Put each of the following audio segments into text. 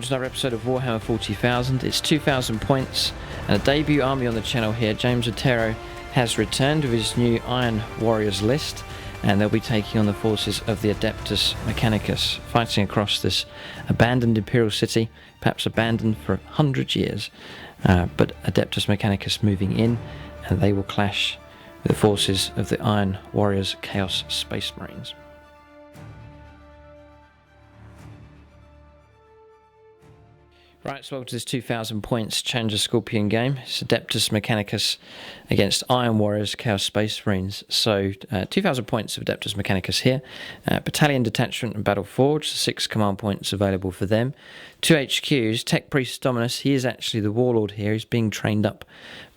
welcome to another episode of Warhammer 40,000. It's 2,000 points and a debut army on the channel here. James Otero has returned with his new Iron Warriors list, and they'll be taking on the forces of the Adeptus Mechanicus, fighting across this abandoned Imperial city, perhaps abandoned for 100 years, but Adeptus Mechanicus moving in, and they will clash with the forces of the Iron Warriors Chaos Space Marines. Right, so welcome to this 2,000 points Challenger Scorpion game. It's Adeptus Mechanicus against Iron Warriors Chaos Space Marines. So 2,000 points of Adeptus Mechanicus here. Battalion Detachment and Battle Forge, 6 command points available for them. 2 HQs, Tech Priest Dominus, he is actually the warlord here. He's being trained up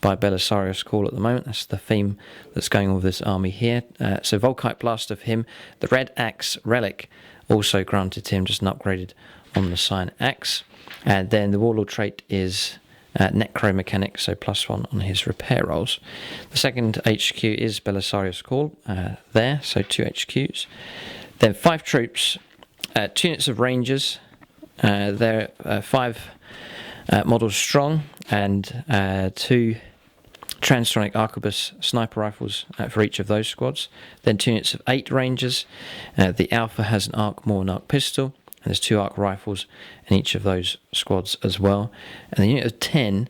by Belisarius Call at the moment. That's the theme that's going on with this army here. So Volkite Blast of him. The Red Axe Relic also granted to him, just an upgraded on the Sign Axe. And then the Warlord trait is Necromechanic, so +1 on his repair rolls. The second HQ is Belisarius Call there, so 2 HQs. Then 5 troops, 2 units of Rangers. They're 5 models strong, and 2 Transtronic Arquebus sniper rifles for each of those squads. Then 2 units of 8 Rangers. The Alpha has an Arc-Maul and Arc Pistol. And there's 2 arc rifles in each of those squads as well. And the unit of 10,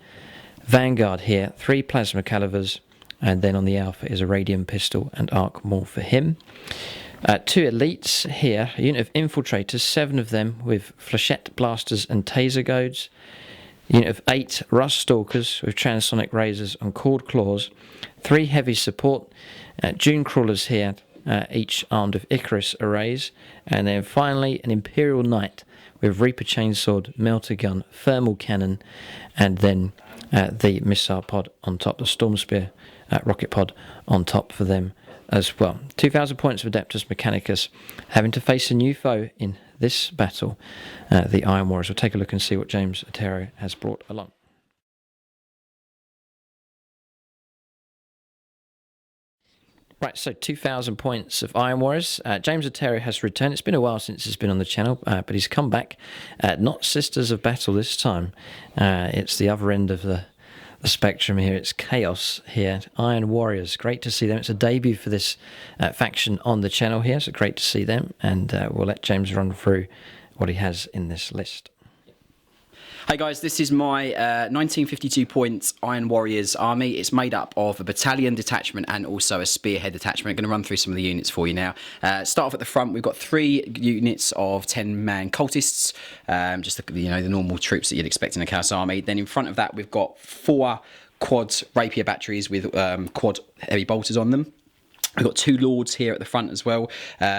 Vanguard here, 3 plasma calivers, and then on the Alpha is a radium pistol and arc maul for him. 2 elites here, a unit of infiltrators, 7 of them with flechette blasters and taser goads. A unit of 8 rust stalkers with transonic razors and cord claws. 3 heavy support, dune crawlers here, each armed with Icarus arrays, and then finally an Imperial Knight with Reaper Chainsword, Melter Gun, Thermal Cannon, and then the missile pod on top, the Storm Spear rocket pod on top for them as well. 2,000 points of Adeptus Mechanicus, having to face a new foe in this battle, the Iron Warriors. We'll take a look and see what James Otero has brought along. Right, so 2,000 points of Iron Warriors. James Otero has returned. It's been a while since he's been on the channel, but he's come back. Not Sisters of Battle this time. It's the other end of the spectrum here. It's Chaos here. Iron Warriors. Great to see them. It's a debut for this faction on the channel here, so great to see them. And we'll let James run through what he has in this list. Hey guys, this is my 1952 points Iron Warriors army. It's made up of a battalion detachment and also a spearhead detachment. I'm going to run through some of the units for you now. Start off at the front. We've got 3 units of 10-man cultists, just the normal troops that you'd expect in a Chaos army. Then in front of that, we've got 4 quad rapier batteries with quad heavy bolters on them. We've got 2 lords here at the front as well,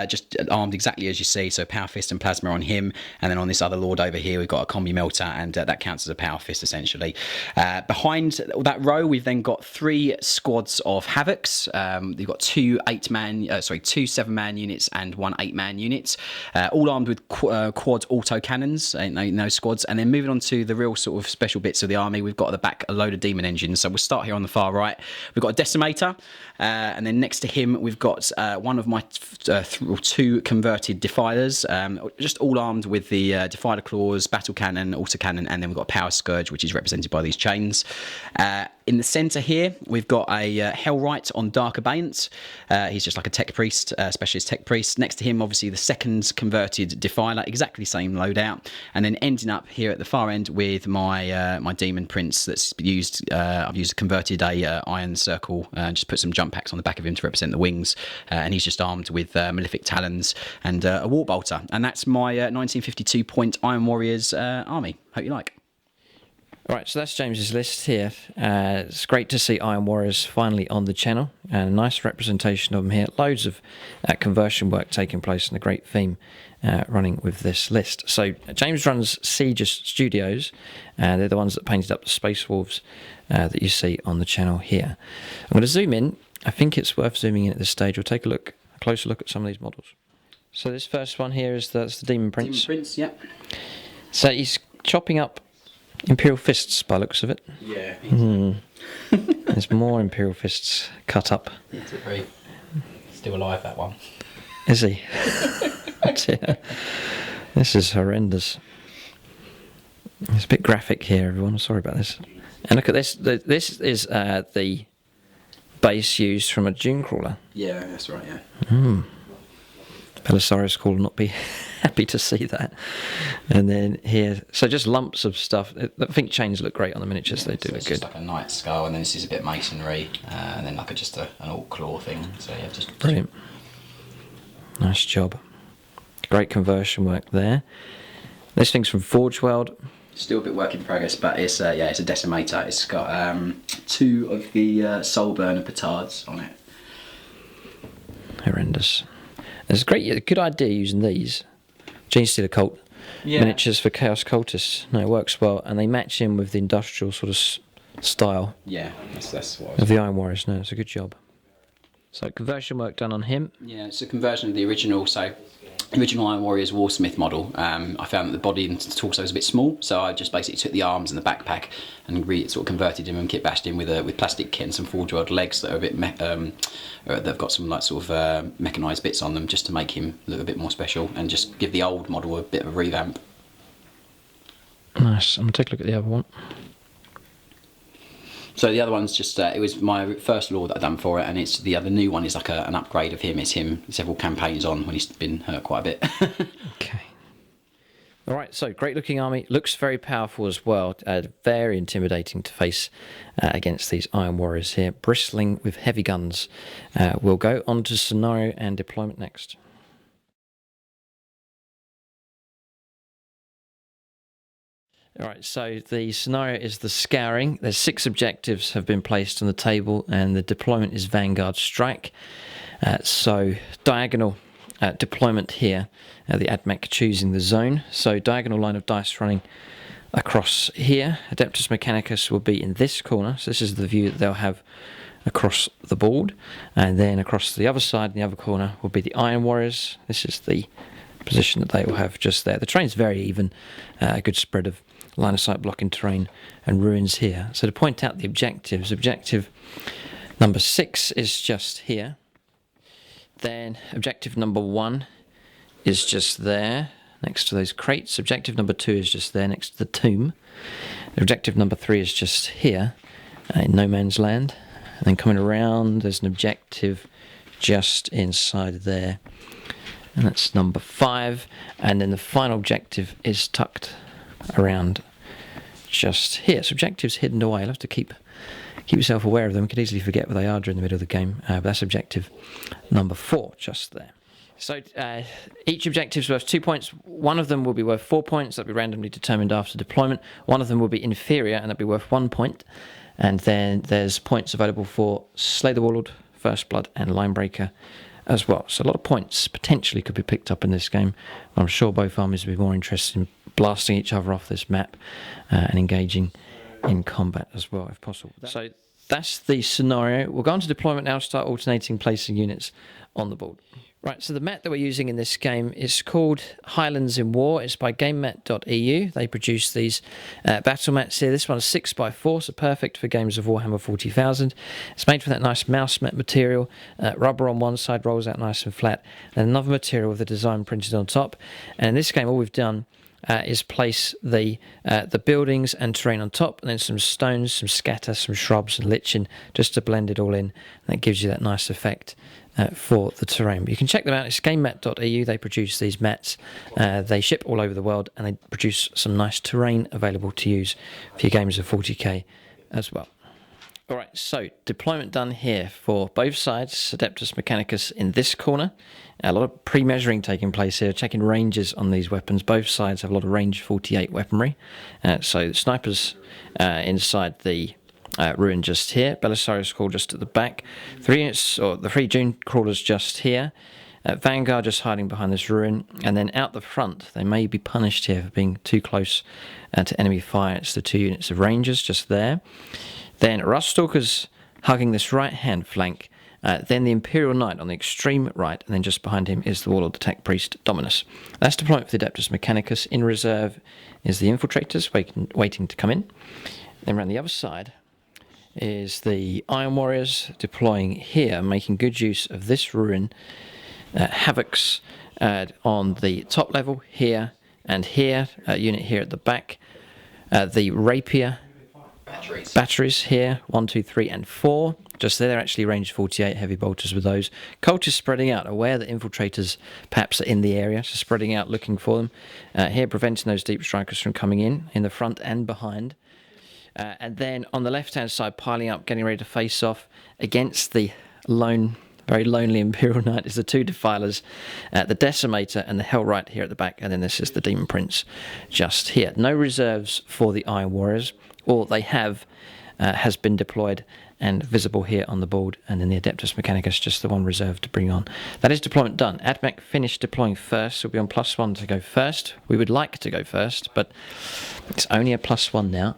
just armed exactly as you see, so power fist and plasma on him, and then on this other lord over here we've got a combi melter, and that counts as a power fist essentially. Behind that row we've then got 3 squads of havocs. We've got 2 7-man units and 1 8-man unit, all armed with quad auto cannons in those squads. And then moving on to the real sort of special bits of the army, we've got at the back a load of demon engines. So we'll start here on the far right. We've got a decimator, and then next to him we've got one of my 2 converted defilers, just all armed with the defiler claws, battle cannon, autocannon, and then we've got a power scourge, which is represented by these chains. In the centre here, we've got a Hellwright on Dark Abeyance. He's just like a tech priest, specialist tech priest. Next to him, obviously, the second converted defiler, exactly the same loadout. And then ending up here at the far end with my my demon prince that's used. I've converted a iron circle, just put some jump packs on the back of him to represent the wings. And he's just armed with malefic talons and a war bolter. And that's my 1952 point Iron Warriors army. Hope you like. Right, so that's James's list here. It's great to see Iron Warriors finally on the channel, and a nice representation of them here. Loads of conversion work taking place, and a great theme running with this list. So James runs Siege Studios. They're the ones that painted up the Space Wolves that you see on the channel here. I'm going to zoom in. I think it's worth zooming in at this stage. We'll take a closer look at some of these models. So this first one here is the Demon Prince. Demon Prince, yep. So he's chopping up Imperial Fists by the looks of it. Yeah. There's more Imperial Fists cut up. It's still alive, that one. Is he? Yeah. This is horrendous. It's a bit graphic here, everyone. Sorry about this. And look at this. This is the base used from a Dune crawler. Yeah, that's right, yeah. Belisarius will not be happy to see that. And then here, so just lumps of stuff. I think chains look great on the miniatures. They do look good. Just like a knight skull, and then this is a bit masonry, and then like just an alt claw thing. So yeah, just brilliant. Nice job. Great conversion work there. This thing's from Forge World. Still a bit work in progress, but it's it's a decimator. It's got 2 of the soul burner petards on it. Horrendous. It's a good idea using these Gene Stealer Cult miniatures for Chaos Cultists. No, it works well, and they match in with the industrial sort of style. Yeah, that's what I was of the Iron Warriors. No, it's a good job. So conversion work done on him. Yeah, it's a conversion of the original. So original Iron Warriors Warsmith model. I found that the body and torso was a bit small, so I just basically took the arms and the backpack and sort of converted him and kit bashed him with plastic kit and some Forge World legs that are a bit they've got some like sort of mechanised bits on them, just to make him look a bit more special and just give the old model a bit of a revamp. Nice. I'm gonna take a look at the other one. So the other one's just, it was my first lore that I've done for it, and it's the other new one is like an upgrade of him. It's him several campaigns on when he's been hurt quite a bit. Okay. All right, so great looking army. Looks very powerful as well. Very intimidating to face against these Iron Warriors here. Bristling with heavy guns. We'll go on to scenario and deployment next. All right, so the scenario is the scouring. There's 6 objectives have been placed on the table, and the deployment is Vanguard Strike. So diagonal deployment here, the AdMech choosing the zone. So diagonal line of dice running across here. Adeptus Mechanicus will be in this corner. So this is the view that they'll have across the board. And then across the other side, in the other corner, will be the Iron Warriors. This is the position that they will have just there. The terrain's very even, a good spread of line of sight blocking terrain and ruins here. So to point out the objectives, objective number 6 is just here. Then objective number 1 is just there next to those crates. Objective number 2 is just there next to the tomb. Objective number 3 is just here in no man's land. And then coming around, there's an objective just inside there, and that's number 5. And then the final objective is tucked around just here. So objectives hidden away. You'll have to keep yourself aware of them. You could easily forget where they are during the middle of the game. But that's objective number 4 just there. So each objective is worth 2 points. One of them will be worth 4 points. That'll be randomly determined after deployment. One of them will be inferior, and that'll be worth 1 point. And then there's points available for Slay the Warlord, First Blood, and Linebreaker as well. So a lot of points potentially could be picked up in this game. I'm sure both armies will be more interested in blasting each other off this map and engaging in combat as well, if possible. So that's the scenario. We'll go on to deployment now, start alternating placing units on the board. Right, so the mat that we're using in this game is called Highlands in War. It's by GameMat.eu. They produce these battle mats here. This one's 6x4, so perfect for games of Warhammer 40,000. It's made from that nice mouse mat material. Rubber on one side rolls out nice and flat, and another material with the design printed on top. And in this game, all we've done is place the buildings and terrain on top, and then some stones, some scatter, some shrubs and lichen, just to blend it all in. And that gives you that nice effect for the terrain. But you can check them out. It's GameMat.eu. They produce these mats. They ship all over the world, and they produce some nice terrain available to use for your games of 40k as well. All right, so deployment done here for both sides. Adeptus Mechanicus in this corner. A lot of pre-measuring taking place here, checking ranges on these weapons. Both sides have a lot of range 48 weaponry. So the snipers inside the ruin just here. Belisarius Crawl just at the back. 3 units, or the 3 Dune Crawlers just here. Vanguard just hiding behind this ruin. And then out the front, they may be punished here for being too close to enemy fire. It's the 2 units of Rangers just there. Then Ruststalkers hugging this right-hand flank. Then the Imperial Knight on the extreme right, and then just behind him is the Warlord the Tech Priest Dominus. That's deployment for the Adeptus Mechanicus. In reserve is the Infiltrators waiting to come in. Then around the other side is the Iron Warriors deploying here, making good use of this ruin. Havocs on the top level here and here, unit here at the back. The rapier batteries here, 1, 2, 3, and 4. Just there, they're actually range 48 heavy bolters with those. Cultists spreading out, aware that infiltrators perhaps are in the area, so spreading out, looking for them. Here, preventing those deep strikers from coming in the front and behind. And then on the left-hand side, piling up, getting ready to face off against the very lonely Imperial Knight is the 2 Defilers, the Decimator and the Hellright here at the back, and then this is the Demon Prince just here. No reserves for the Iron Warriors. All they have has been deployed and visible here on the board, and then the Adeptus Mechanicus, just the one reserve to bring on. That is deployment done. Admech finished deploying first, so we'll be on +1 to go first. We would like to go first, but it's only a +1 now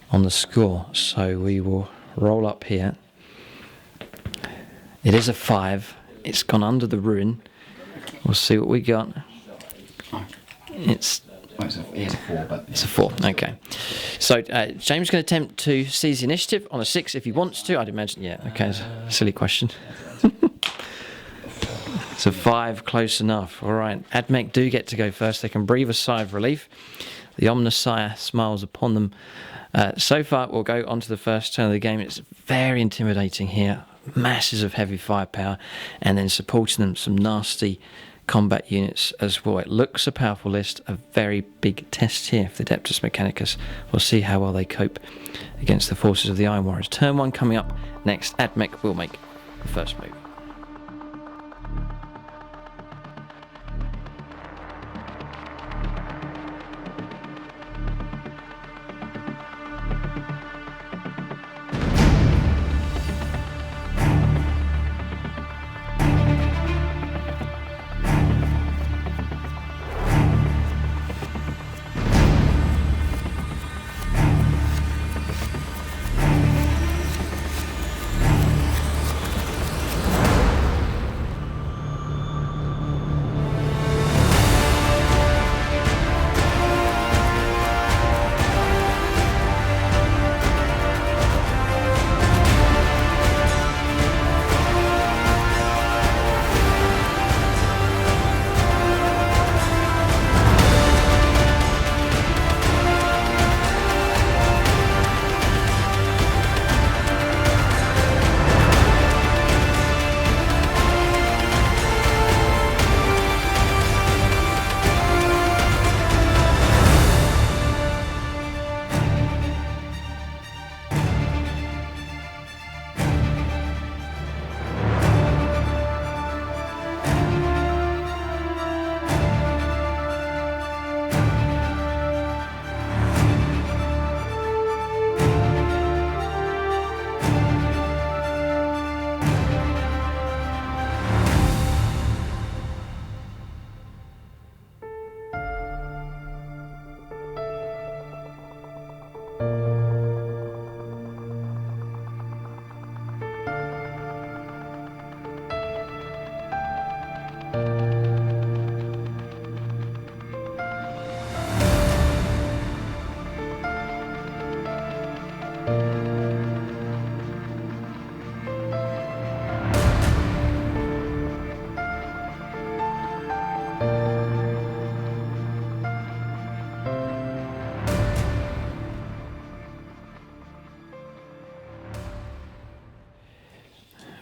on the score, so we will roll up here. It is a 5. It's gone under the ruin. We'll see what we got. It's a 4, but it's a 4. Okay. So James is going to attempt to seize the initiative on a 6 if he wants to. I'd imagine. Yeah. Okay. It's a silly question. It's a 5, close enough. All right. Admech do get to go first. They can breathe a sigh of relief. The Omnissiah smiles upon them. So far, we'll go on to the first turn of the game. It's very intimidating here. Masses of heavy firepower, and then supporting them some nasty combat units as well. It looks a powerful list. A very big test here for the Adeptus Mechanicus. We'll see how well they cope against the forces of the Iron Warriors. Turn 1 coming up next. Admech will make the first move.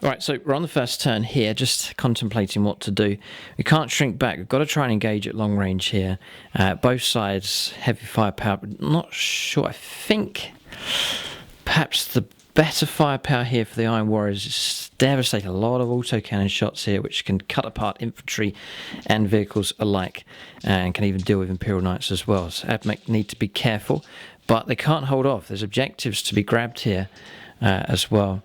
Right, so we're on the first turn here, just contemplating what to do. We can't shrink back. We've got to try and engage at long range here. Both sides, heavy firepower. Not sure. I think perhaps the better firepower here for the Iron Warriors is devastate. A lot of autocannon shots here, which can cut apart infantry and vehicles alike, and can even deal with Imperial Knights as well. So Admech need to be careful, but they can't hold off. There's objectives to be grabbed here as well.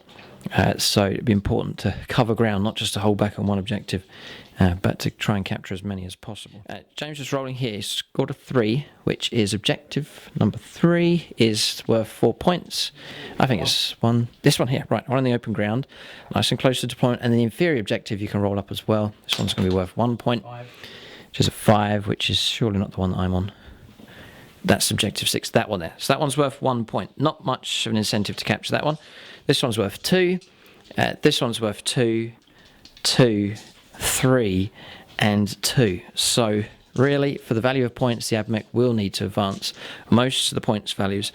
So it'd be important to cover ground, not just to hold back on one objective, but to try and capture as many as possible. James is rolling here. He's scored a 3, which is objective number 3, is worth 4 points. I think it's this one here, right, one on the open ground, nice and close to deployment, and the inferior objective you can roll up as well. This one's going to be worth 1 point, which is a 5, which is surely not the one that I'm on. That's objective 6, that one there. So that one's worth 1 point. Not much of an incentive to capture that one. This one's worth 2. This one's worth 2, 2, 3, and 2. So Really, for the value of points, the AdMech will need to advance most of the points values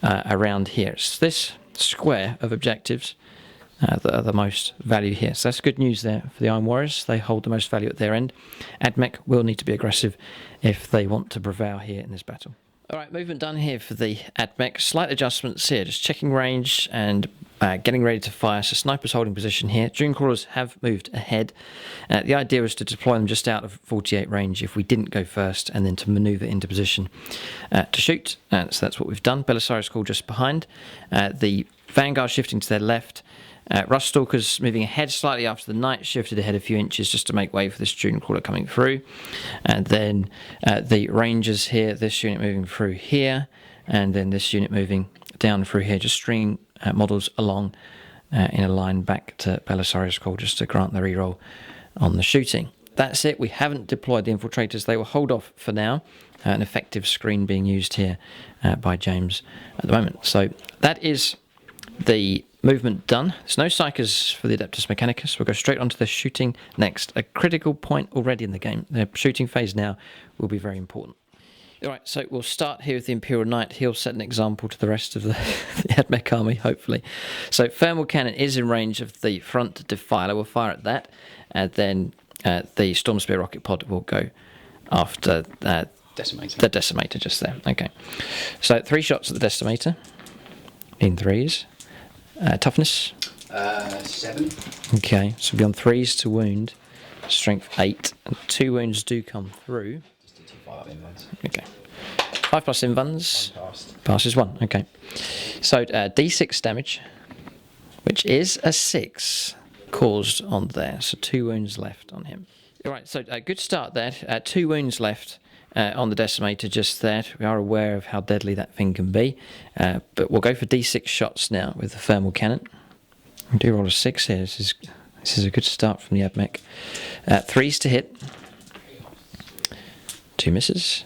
around here. It's this square of objectives that are the most value here. So that's good news there for the Iron Warriors. They hold the most value at their end. AdMech will need to be aggressive if they want to prevail here in this battle. All right, movement done here for the AdMech. Slight adjustments here, just checking range and getting ready to fire. So snipers holding position here. Dune crawlers have moved ahead. The idea was to deploy them just out of 48 range if we didn't go first, and then to manoeuvre into position to shoot. So that's what we've done. Belisarius Call just behind. The Vanguard shifting to their left. Rust Stalkers moving ahead slightly after the Knight shifted ahead a few inches just to make way for this Dune Crawler coming through. And then the Rangers here, this unit moving through here, and then this unit moving down through here, just stringing models along in a line back to Belisarius Call just to grant the reroll on the shooting. That's it. We haven't deployed the infiltrators. They will hold off for now. An effective screen being used here by James at the moment. So that is the movement done. There's no psychers for the Adeptus Mechanicus. We'll go straight onto the shooting next. A critical point already in the game. The shooting phase now will be very important. Alright, so we'll start here with the Imperial Knight. He'll set an example to the rest of the AdMech army, hopefully. So Thermal Cannon is in range of the front Defiler. We'll fire at that. And then the Storm Spear Rocket Pod will go after Decimator. The Decimator just there. Okay. So 3 shots at the Decimator. In 3s. Toughness? 7. Okay, so beyond 3s to wound. Strength 8. And 2 wounds do come through. Just do 5 invites. Okay. 5 plus invuns. Passed. Passes 1, okay. So D6 damage, which is a 6 caused on there. So 2 wounds left on him. Alright, so good start there. 2 wounds left. On the Decimator just there. We are aware of how deadly that thing can be. But we'll go for D6 shots now with the Thermal Cannon. We do roll a 6 here. This is a good start from the AdMech. 3s to hit. 2 misses.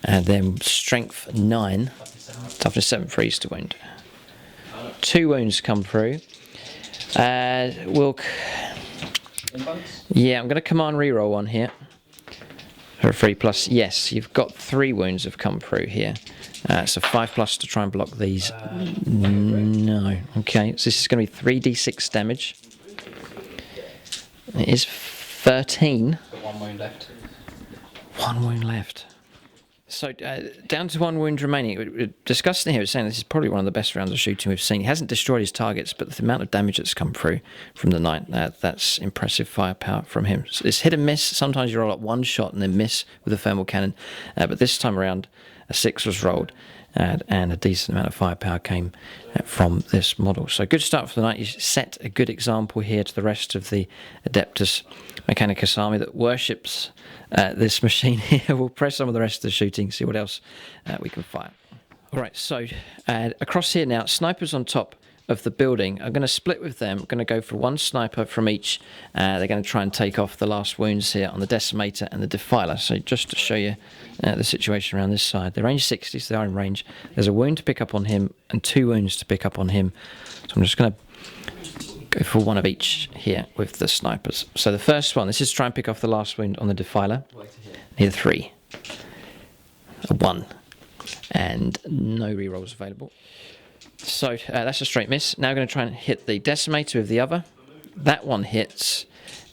And then Strength 9. Toughness 7, 3s to wound. 2 wounds come through. Yeah, I'm going to command reroll one here. For a 3+, yes, you've got 3 wounds have come through here. So 5+ to try and block these. No. Okay, so this is going to be 3d6 damage. It is 13. 1 wound left. 1 wound left. So down to 1 wound remaining. We're discussing here, saying this is probably one of the best rounds of shooting we've seen. He hasn't destroyed his targets, but the amount of damage that's come through from the Knight, that's impressive firepower from him. So it's hit and miss. Sometimes you roll up 1 shot and then miss with a Thermal Cannon, but this time around a 6 was rolled, and a decent amount of firepower came from this model. So good start for the Knight. You set a good example here to the rest of the Adeptus Mechanicus army that worships this machine here. We'll press some of the rest of the shooting, see what else we can fire. Alright, so across here now, snipers on top of the building. I'm going to split with them. I'm going to go for 1 sniper from each. They're going to try and take off the last wounds here on the Decimator and the Defiler. So just to show you the situation around this side. They're range 60, so they are in range. There's a wound to pick up on him and 2 wounds to pick up on him. So I'm just going to go for 1 of each here with the snipers. So the first one, this is to try and pick off the last wound on the Defiler. Need a 3. A 1. And no rerolls available. So that's a straight miss. Now we're going to try and hit the Decimator with the other. That one hits,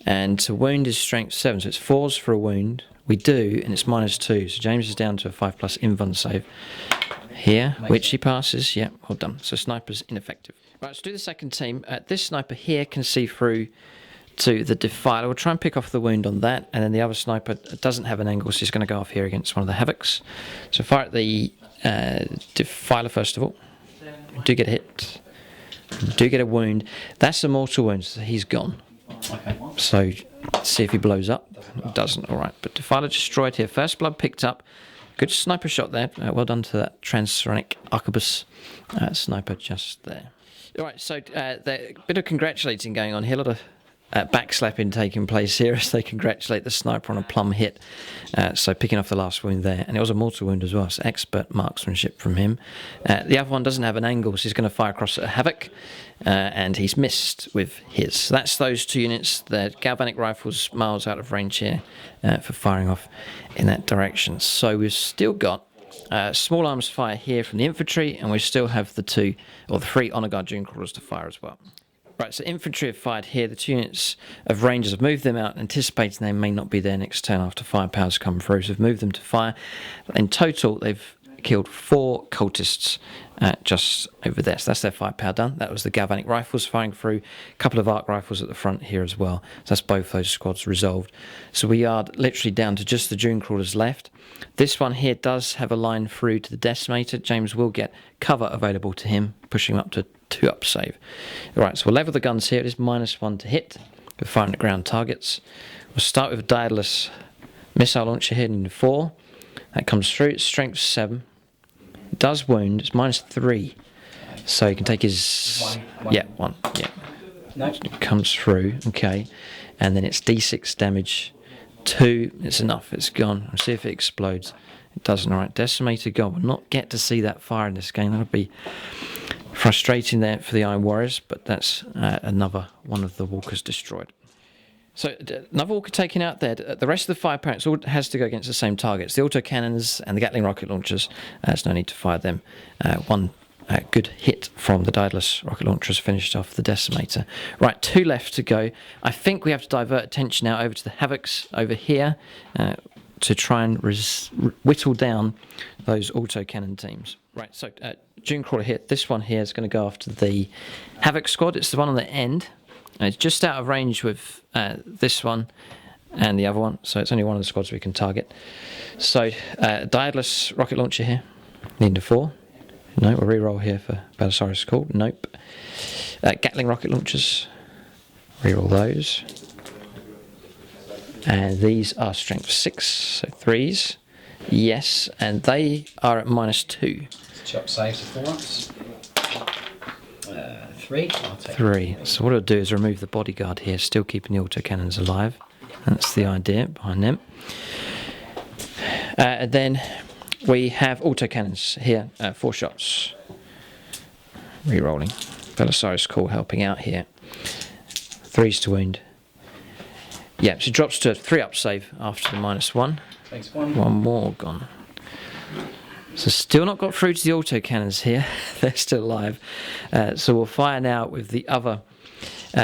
and to wound is strength 7, so it's 4s for a wound. We do, and it's -2, so James is down to a 5+ invuln save here, which he passes. Yeah, well done. So sniper's ineffective. Right, let's do the second team. This sniper here can see through to the Defiler. We'll try and pick off the wound on that, and then the other sniper doesn't have an angle, so he's going to go off here against one of the Havocs. So fire at the Defiler first of all. Do get a hit. Do get a wound. That's a mortal wound, so he's gone. Okay. So let's see if he blows up. Doesn't. All right. But Defiler destroyed here. First blood picked up. Good sniper shot there. Well done to that Transuranic Arquebus sniper just there. All right. So a bit of congratulating going on here. A lot of backslapping taking place here as they congratulate the sniper on a plum hit. So picking off the last wound there. And it was a mortal wound as well, so expert marksmanship from him. The other one doesn't have an angle, so he's going to fire across at a Havoc. And he's missed with his. So that's those 2 units. They're galvanic rifles miles out of range here for firing off in that direction. So we've still got small arms fire here from the infantry, and we still have the 3 honor guard dune crawlers to fire as well. Right, so infantry have fired here. The 2 units of rangers have moved them out, anticipating they may not be there next turn after firepower's come through. So they've moved them to fire. In total, they've killed 4 cultists just over there. So that's their firepower done. That was the galvanic rifles firing through. A couple of arc rifles at the front here as well. So that's both those squads resolved. So we are literally down to just the dune crawlers left. This one here does have a line through to the decimator. James will get cover available to him, pushing him up to 2 up save. Right, so we'll level the guns here. It is -1 to hit. We're firing at ground targets. We'll start with a Daedalus missile launcher here in 4. That comes through. It's strength 7. It does wound. It's -3. So he can take his... one. Yeah. No. It comes through. Okay. And then it's D6 damage. 2. It's enough. It's gone. We'll see if it explodes. It doesn't. All right. Decimator gone. We'll not get to see that fire in this game. That'll be frustrating there for the Iron Warriors. But that's another one of the walkers destroyed. So another walker taken out there. The rest of the firepower all has to go against the same targets. The autocannons and the Gatling rocket launchers. There's no need to fire them. One good hit from the Daedalus rocket launchers finished off the decimator. Right, 2 left to go. I think we have to divert attention now over to the Havocs over here to try and whittle down those autocannon teams. Right, so dune crawler hit. This one here is going to go after the Havoc squad. It's the one on the end. It's just out of range with this one and the other one, so it's only one of the squads we can target. So, Daedalus rocket launcher here, need a 4. No, we'll reroll here for Belisarius Call. Nope. Gatling rocket launchers, reroll those. And these are strength 6, so 3s. Yes, and they are at -2. Chop saves to 4 ups. 3. I'll take 3. So what I'll do is remove the bodyguard here, still keeping the autocannons alive. That's the idea behind them. And then we have autocannons here, 4 shots. Rerolling. Belisarius Call helping out here. 3s to wound. Yeah, so it drops to a 3 up save after the -1. Takes 1. 1 more gone. So still not got through to the autocannons here. They're still alive. So we'll fire now with the other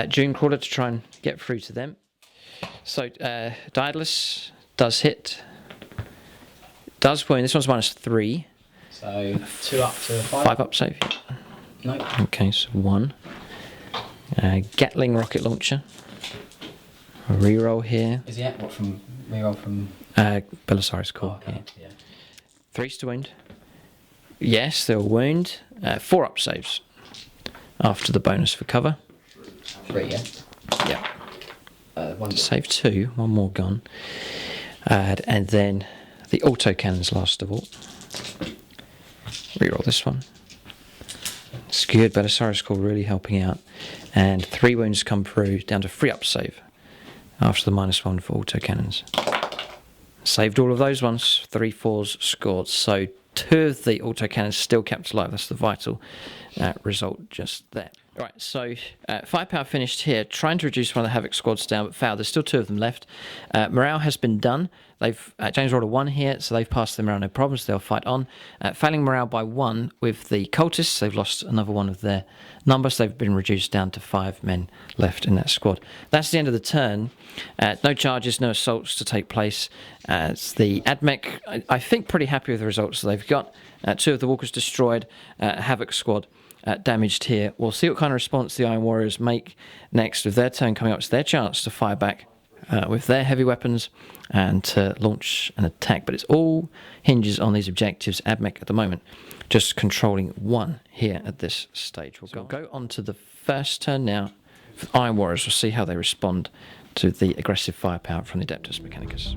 dune crawler to try and get through to them. So Daedalus does hit. Does wound. This one's -3. So 2 up to 5. 5 up save. No. Okay, so 1. Gatling rocket launcher. A reroll here. Is he at what from reroll from? Belisarius Call. Oh, okay. Yeah. 3s to wound. Yes, they'll wound. 4 up saves after the bonus for cover. 3, yeah. Yeah. 1 Save 2. 1 more gone. And then the autocannons last of all. Reroll this one. It's good. Belisarius Call really helping out. And 3 wounds come through down to 3 up save after the -1 for autocannons. Saved all of those ones. 3 4s scored. So 2 of the autocannons still kept alive. That's the vital result just there. Right, so firepower finished here. Trying to reduce one of the Havoc squads down, but failed. There's still 2 of them left. Morale has been done. They've James rolled a 1 here, so they've passed the morale no problems. They'll fight on. Failing morale by 1 with the cultists. They've lost another one of their numbers. They've been reduced down to 5 men left in that squad. That's the end of the turn. No charges, no assaults to take place. It's the Admech, I think, pretty happy with the results that they've got. 2 of the walkers destroyed. Havoc squad damaged here. We'll see what kind of response the Iron Warriors make next with their turn coming up. It's their chance to fire back with their heavy weapons and to launch an attack. But it's all hinges on these objectives. Admech at the moment just controlling 1 here at this stage. We'll go on to the first turn now. For the Iron Warriors, we'll see how they respond to the aggressive firepower from the Adeptus Mechanicus.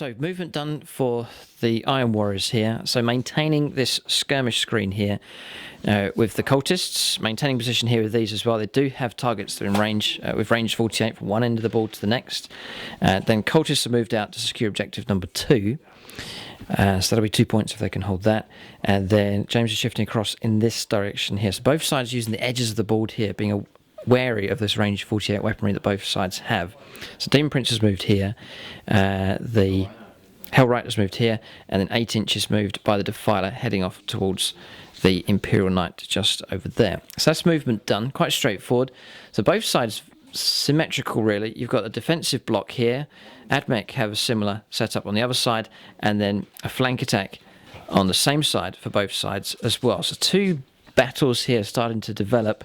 so movement done for the Iron Warriors here. So maintaining this skirmish screen here with the cultists, maintaining position here with these as well. They do have targets that are in range, with range 48 from one end of the board to the next. Then cultists are moved out to secure objective number 2. So that'll be 2 points if they can hold that. And then James is shifting across in this direction here. So both sides using the edges of the board here, being wary of this range 48 weaponry that both sides have. So Demon Prince has moved here. The Hellrider's moved here. And then 8 inches moved by the Defiler, heading off towards the Imperial Knight just over there. So that's movement done. Quite straightforward. So both sides symmetrical, really. You've got a defensive block here. Admech have a similar setup on the other side, and then a flank attack on the same side for both sides as well. So 2 battles here starting to develop,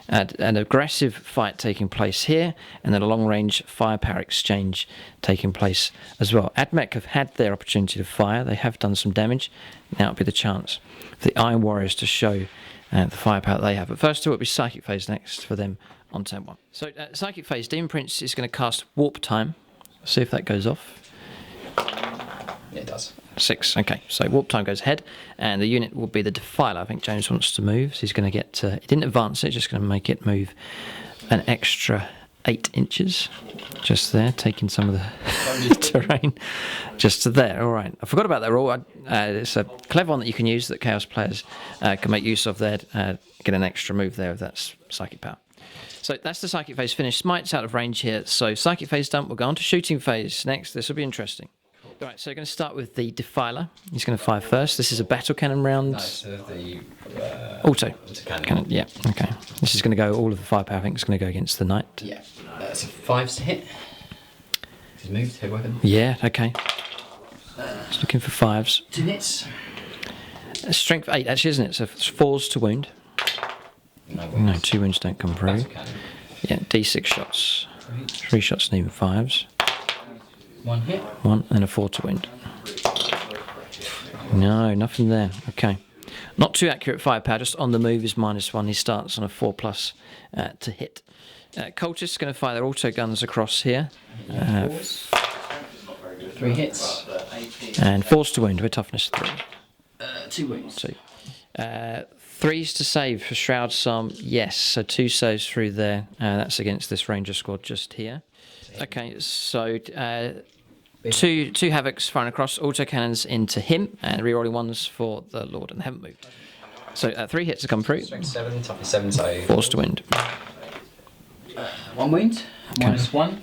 an aggressive fight taking place here, and then a long-range firepower exchange taking place as well. Admech have had their opportunity to fire. They have done some damage. Now it'll be the chance for the Iron Warriors to show the firepower they have. But first of all, it'll be Psychic Phase next for them on turn 1. So Psychic Phase, Demon Prince is going to cast Warp Time. See if that goes off. Yeah, it does. 6. Okay, so Warp Time goes ahead, and the unit will be the Defiler. I think James wants to move, so he's going to get... he didn't advance it, just going to make it move an extra 8 inches. Just there, taking some of the terrain. Just to there, all right. I forgot about that rule. It's a clever one that you can use that Chaos players can make use of there. Get an extra move there if that's Psychic Power. So that's the Psychic Phase finished. Smite's out of range here. So Psychic Phase done. We'll go on to Shooting Phase next. This will be interesting. All right, so we're going to start with the Defiler. He's going to fire first. This is a battle cannon round. No, so the auto cannon. Yeah, okay. This is going to go, all of the firepower, I think, is going to go against the Knight. Yeah, that's a 5 to hit. He's moved, hit weapon. Yeah, okay. Just looking for 5s. 2 hits. Strength 8, actually, isn't it? So 4s to wound. No, 2 wounds don't come through. Yeah, D6 shots. 3 shots and even 5s. 1 hit. 1 and a 4 to wound. No, nothing there. Okay. Not too accurate firepower, just on the move is -1. He starts on a 4+ to hit. Cultists going to fire their auto guns across here. 3 hits. And 4s to wound with toughness 3. 2 wounds. 2. 3s to save for Shroud Psalm, yes. So 2 saves through there. That's against this Ranger squad just here. Okay, so 2 Havocs firing across, autocannons into him, and rerolling 1s for the Lord, and they haven't moved. So 3 hits to come through. Strength 7, toughness 7, so... 4s to wound. 1 wound, -1.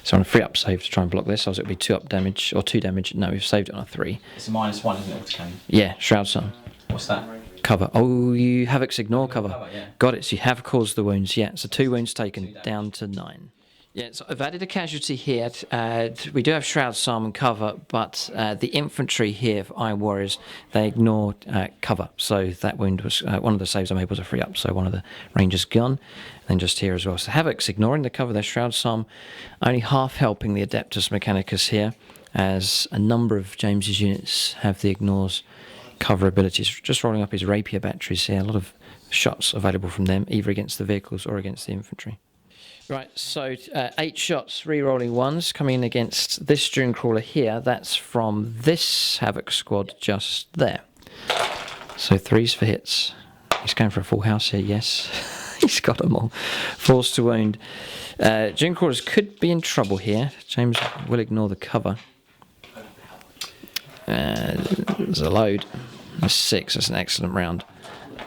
So on a 3-up save to try and block this, or it'll be 2-up damage, or 2 damage. No, we've saved it on a 3. It's a -1, isn't it, autocannon? Yeah, Shroud Psalm. What's that? Cover. Oh, you Havocs ignore cover. Yeah. Got it, so you have caused the wounds, yeah. So 2 wounds taken, down to 9. Yeah, so I've added a casualty here. We do have Shroud Psalm and cover, but the infantry here for Iron Warriors, they ignore cover. So that wound was, one of the saves I made was a 3-up, so one of the Rangers gone. And then just here as well. So Havoc's ignoring the cover, their Shroud Psalm, only half helping the Adeptus Mechanicus here, as a number of James's units have the ignores cover abilities. Just rolling up his rapier batteries here, a lot of shots available from them, either against the vehicles or against the infantry. Right, so 8 shots, re-rolling 1s, coming in against this Dunecrawler here. That's from this Havoc squad just there. So 3s for hits. He's going for a full house here, yes. He's got them all. 4s to wound. Dunecrawlers could be in trouble here. James will ignore the cover. There's a load. There's 6, that's an excellent round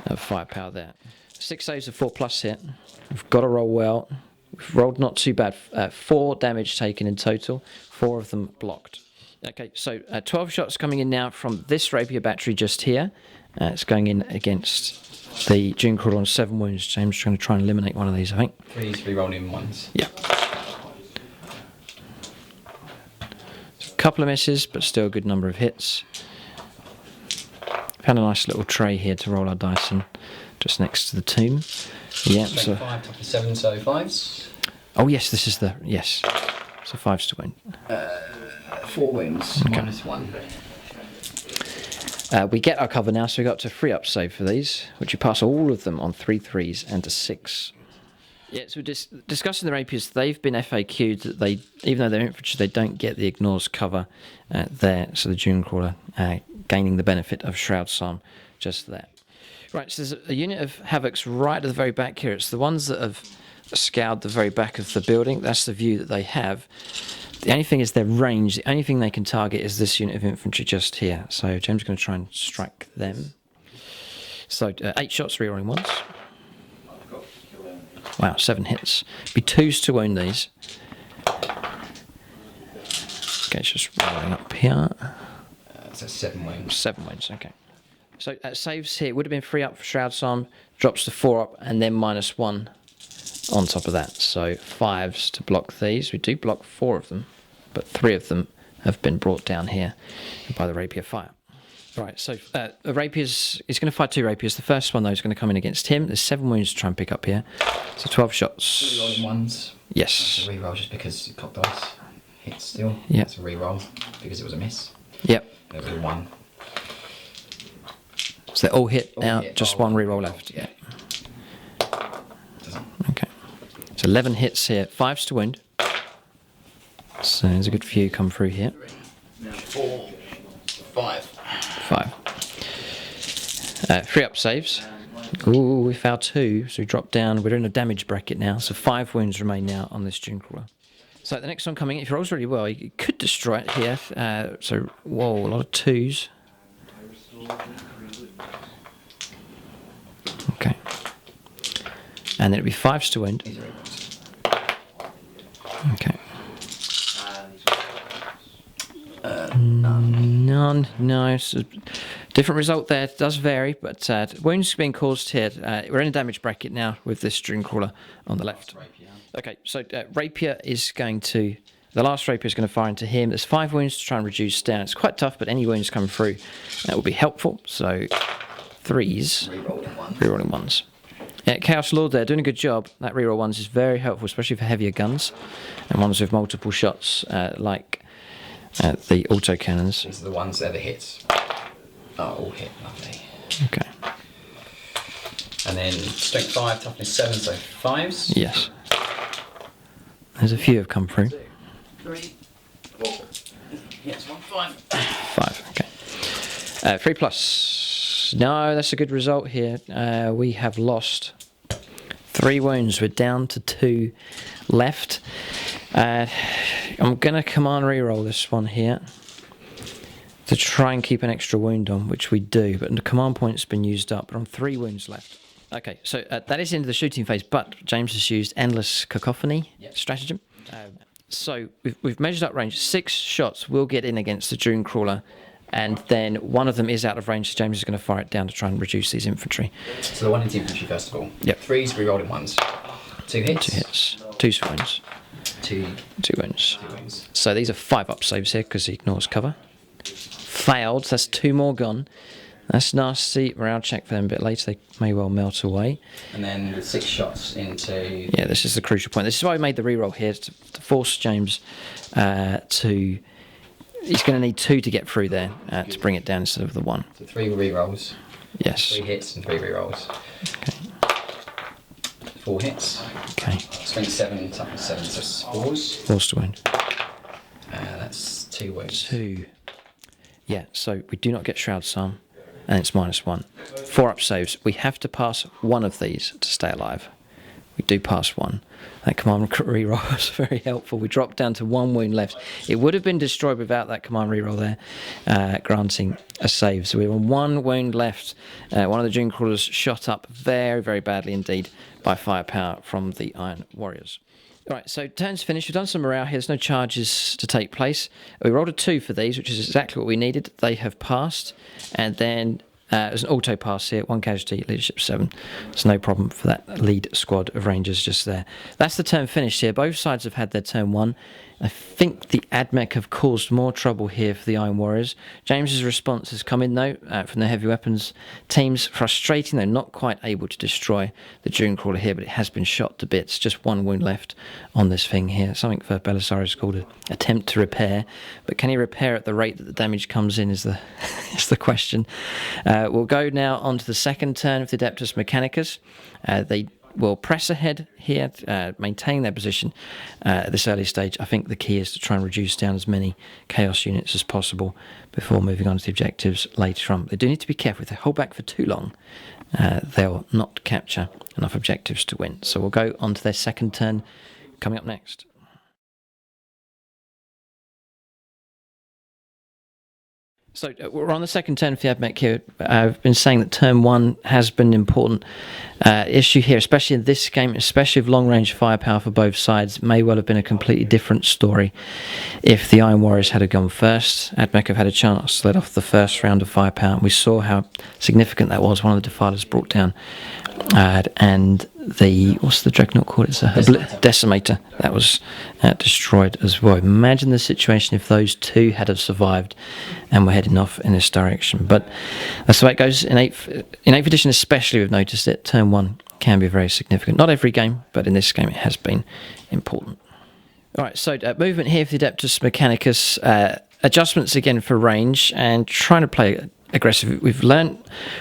of firepower there. 6 saves of 4+ hit. We've got to roll well. We've rolled not too bad. 4 damage taken in total, 4 of them blocked. Okay, so 12 shots coming in now from this rapier battery just here. It's going in against the Dunecrawler on 7 wounds. James is trying to try and eliminate one of these, I think. 3s re-rolling 1s. Yeah. So a couple of misses, but still a good number of hits. Found a nice little tray here to roll our dice in, just next to the tomb. Yeah, so 5, toughness 7, so 5s. Oh yes, this is the yes. So 5s to win. 4 wounds, Okay. -1. We get our cover now, so we got to 3-up save for these, which you pass all of them on 3 3s and a 6. Yeah, so we're discussing the rapiers. They've been FAQ'd that they, even though they're infantry, they don't get the ignores cover there. So the Dune Crawler gaining the benefit of Shroud Psalm just there. Right, so there's a unit of Havocs right at the very back here. It's the ones that have scoured the very back of the building. That's the view that they have. The only thing is their range. The only thing they can target is this unit of infantry just here. So James is going to try and strike them. So 8 shots, rerolling once. Wow, 7 hits. Be 2s to wound these. Okay, it's just rolling up here. So 7 wounds. 7 wounds, okay. So saves here would have been 3 up for Shroud Psalm, drops to 4 up, and then -1 on top of that. So 5s to block these. We do block 4 of them, but 3 of them have been brought down here by the rapier fire. Right, so the rapiers, he's going to fight 2 rapiers. The first one, though, is going to come in against him. There's 7 wounds to try and pick up here. So 12 shots. Rerolling ones. Yes. That's a reroll just because it cocked dice. Hit still. Yeah. It's a reroll because it was a miss. Yep. It was a 1. So they're all hit All now, hit. just Oh, 1 reroll left. Yeah. Okay. So 11 hits here, 5s to wound. So there's a good few come through here. 4, 5. 5. 3 up saves. Ooh, we found 2, so we dropped down. We're in a damage bracket now, so 5 wounds remain now on this Dune Crawler. So the next one coming, if he rolls really well, you could destroy it here. So, whoa, a lot of 2s. Okay. And then it'd be 5s to wound. These are rerolls. Okay. None. No, it's a different result there. It does vary, but wounds being caused here. We're in a damage bracket now with this Dune Crawler on the left. Okay, so Rapier is going to... The last Rapier is going to fire into him. There's 5 wounds to try and reduce down. It's quite tough, but any wounds come through, that will be helpful. So 3s. Rerolling ones. Yeah, Chaos Lord there, doing a good job. That reroll ones is very helpful, especially for heavier guns and ones with multiple shots, like the autocannons. These are the ones that are the hits. Oh, all hit, lovely. Okay. And then strength 5, toughness 7, so 5s. Yes. There's a few have come through. 3, 4. Yes, 1, 5. 5, okay. 3 plus. No, that's a good result here. We have lost 3 wounds. We're down to 2 left. I'm going to command reroll this one here to try and keep an extra wound on, which we do, but the command point's been used up. But I'm 3 wounds left. Okay, so that is into the shooting phase, but James has used Endless Cacophony stratagem. So we've measured up range. 6 shots will get in against the Dune Crawler, and then one of them is out of range, so James is going to fire it down to try and reduce these infantry. So the one into infantry first of all. Yep. 3s, rerolling ones. 2 hits. 2 hits. 2 wounds. 2 wounds. 2 wounds. So these are 5 up saves here because he ignores cover. Failed, that's 2 more gone. That's nasty. Morale check for them a bit later. They may well melt away. And then the 6 shots into... Yeah, this is the crucial point. This is why I made the reroll here, to force James to... He's going to need 2 to get through there to bring it down instead of the 1. So 3 rerolls. Yes. 3 hits and 3 rerolls. Okay. 4 hits. Okay. Strength 7, toughness 7, so 4s. Force to wound. That's 2 wounds. 2. Yeah, so we do not get Shroud Psalm, and it's -1. 4 up saves. We have to pass one of these to stay alive. We do pass 1. That command reroll was very helpful. We dropped down to 1 wound left. It would have been destroyed without that command reroll there, granting a save. So we were on 1 wound left. One of the Dune Crawlers shot up very, very badly indeed by firepower from the Iron Warriors. All right, so turn's finished. We've done some morale here. There's no charges to take place. We rolled a 2 for these, which is exactly what we needed. They have passed. And then there's an auto pass here, 1 casualty, leadership 7. There's no problem for that lead squad of Rangers just there. That's the turn finished here. Both sides have had their turn 1. I think the AdMech have caused more trouble here for the Iron Warriors. James's response has come in, though, from the heavy weapons teams. Frustrating, though, not quite able to destroy the Dune Crawler here, but it has been shot to bits. Just 1 wound left on this thing here. Something for Belisarius called an attempt to repair. But can he repair at the rate that the damage comes in is the, is the question. We'll go now on to the second turn of the Adeptus Mechanicus. They will press ahead here, maintain their position at this early stage. I think the key is to try and reduce down as many chaos units as possible before moving on to the objectives later on. They do need to be careful. If they hold back for too long, they'll not capture enough objectives to win. So we'll go on to their second turn coming up next. So we're on the second turn for the Mech here. I've been saying that turn 1 has been an important issue here, especially in this game, especially with long-range firepower for both sides. It may well have been a completely different story if the Iron Warriors had gone first. Admech have had a chance to let off the first round of firepower, and we saw how significant that was. One of the Defilers brought down, and the, what's the Dreadnought called? It's a Decimator that was destroyed as well. Imagine the situation if those two had have survived and were heading off in this direction. But that's the way it goes. In 8th edition especially, we've noticed it. Turn 1 can be very significant. Not every game, but in this game it has been important. Alright, so movement here for the Adeptus Mechanicus. Adjustments again for range and trying to play aggressive. We've learned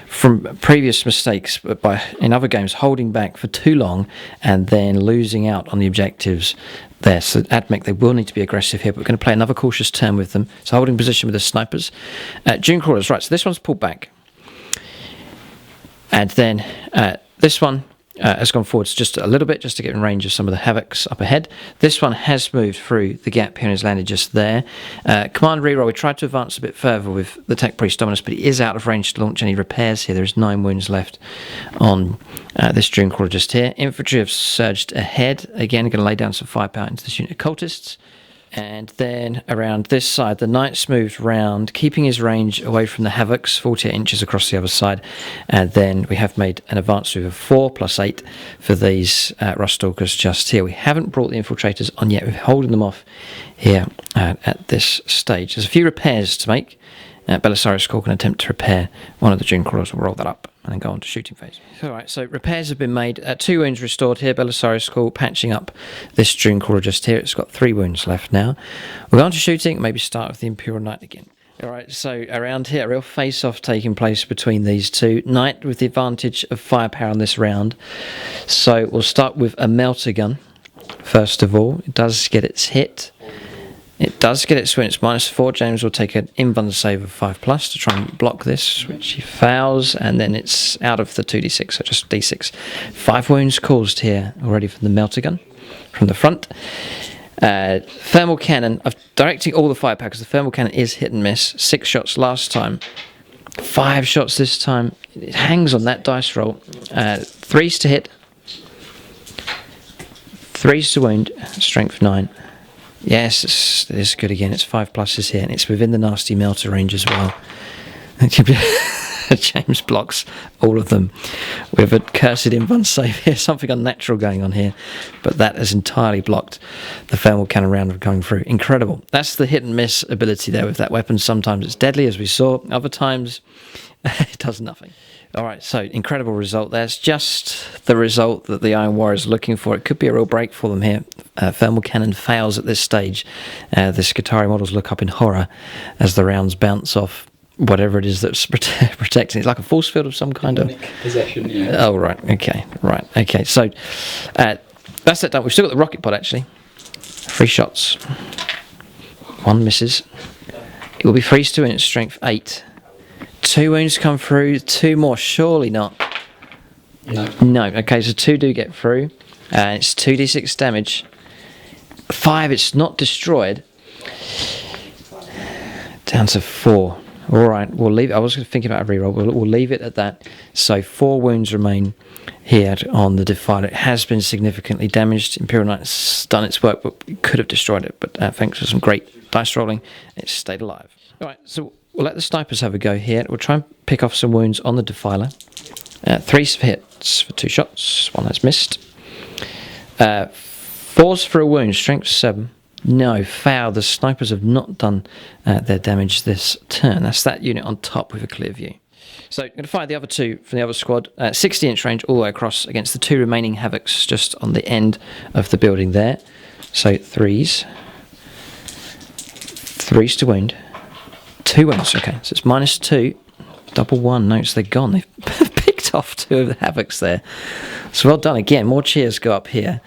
from previous mistakes by in other games holding back for too long and then losing out on the objectives there. So Admech, they will need to be aggressive here, but we're going to play another cautious turn with them. So holding position with the snipers. Dune Crawlers, right, so this one's pulled back. And then this one has gone forwards just a little bit, just to get in range of some of the Havocs up ahead. This one has moved through the gap here and has landed just there. Command reroll, we tried to advance a bit further with the Tech Priest Dominus, but he is out of range to launch any repairs here. There's 9 wounds left on this Dune Crawler just here. Infantry have surged ahead. Again, going to lay down some firepower into this unit of cultists. And then around this side, the Knight's moved round, keeping his range away from the Havocs, 48 inches across the other side. And then we have made an advance move of 4 + 8 for these Ruststalkers just here. We haven't brought the Infiltrators on yet. We're holding them off here at this stage. There's a few repairs to make. Belisarius Cawl can attempt to repair one of the Dune Crawlers. We'll roll that up and then go on to shooting phase. Alright, so repairs have been made. 2 wounds restored here. Belisarius Cawl patching up this Dune Crawler just here. It's got 3 wounds left now. We'll go on to shooting, maybe start with the Imperial Knight again. Alright, so around here, a real face-off taking place between these two. Knight with the advantage of firepower on this round. So we'll start with a melter gun. First of all, it does get its hit. It does get its win. It's -4. James will take an invuln save of 5+ to try and block this, which he fails, and then it's out of the 2d6, so just d6. 5 wounds caused here already from the melter gun from the front. Thermal cannon. I'm directing all the firepower because the thermal cannon is hit and miss. 6 shots last time. 5 shots this time. It hangs on that dice roll. 3s to hit. 3s to wound. Strength 9. Yes, it is good again. It's 5+ here, and it's within the nasty melter range as well. James blocks all of them with a cursed invuln save here. Something unnatural going on here, but that has entirely blocked the thermal cannon round of going through. Incredible. That's the hit and miss ability there with that weapon. Sometimes it's deadly, as we saw. Other times, it does nothing. Alright, so incredible result. There's just the result that the Iron Warriors are looking for. It could be a real break for them here. Thermal cannon fails at this stage. The Skitarii models look up in horror as the rounds bounce off whatever it is that's protecting. It's like a force field of some kind of possession. Yeah. Oh, right. Okay. So that's it done. We've still got the rocket pod actually. 3 shots. 1 misses. It will be freeze to win its strength 8. 2 wounds come through. 2 more, surely not. No. Okay, so 2 do get through. It's 2d6 damage. 5, it's not destroyed. Down to 4. Alright, we'll leave it. I was thinking about a reroll. We'll leave it at that. So 4 wounds remain here on the Defiler. It has been significantly damaged. Imperial Knight has done its work, but we could have destroyed it. But thanks to some great dice rolling, it stayed alive. Alright, so we'll let the snipers have a go here. We'll try and pick off some wounds on the Defiler. 3 hits for 2 shots. 1 has missed. 4s for a wound. Strength 7. No, foul. The snipers have not done their damage this turn. That's that unit on top with a clear view. So I'm going to fire the other 2 from the other squad. 60-inch range all the way across against the 2 remaining Havocs just on the end of the building there. So 3s. 3s to wound. 2 wounds. Okay, so it's -2. Double 1. Notice they're gone. They've picked picked off 2 of the Havocs there. So well done again. More cheers go up here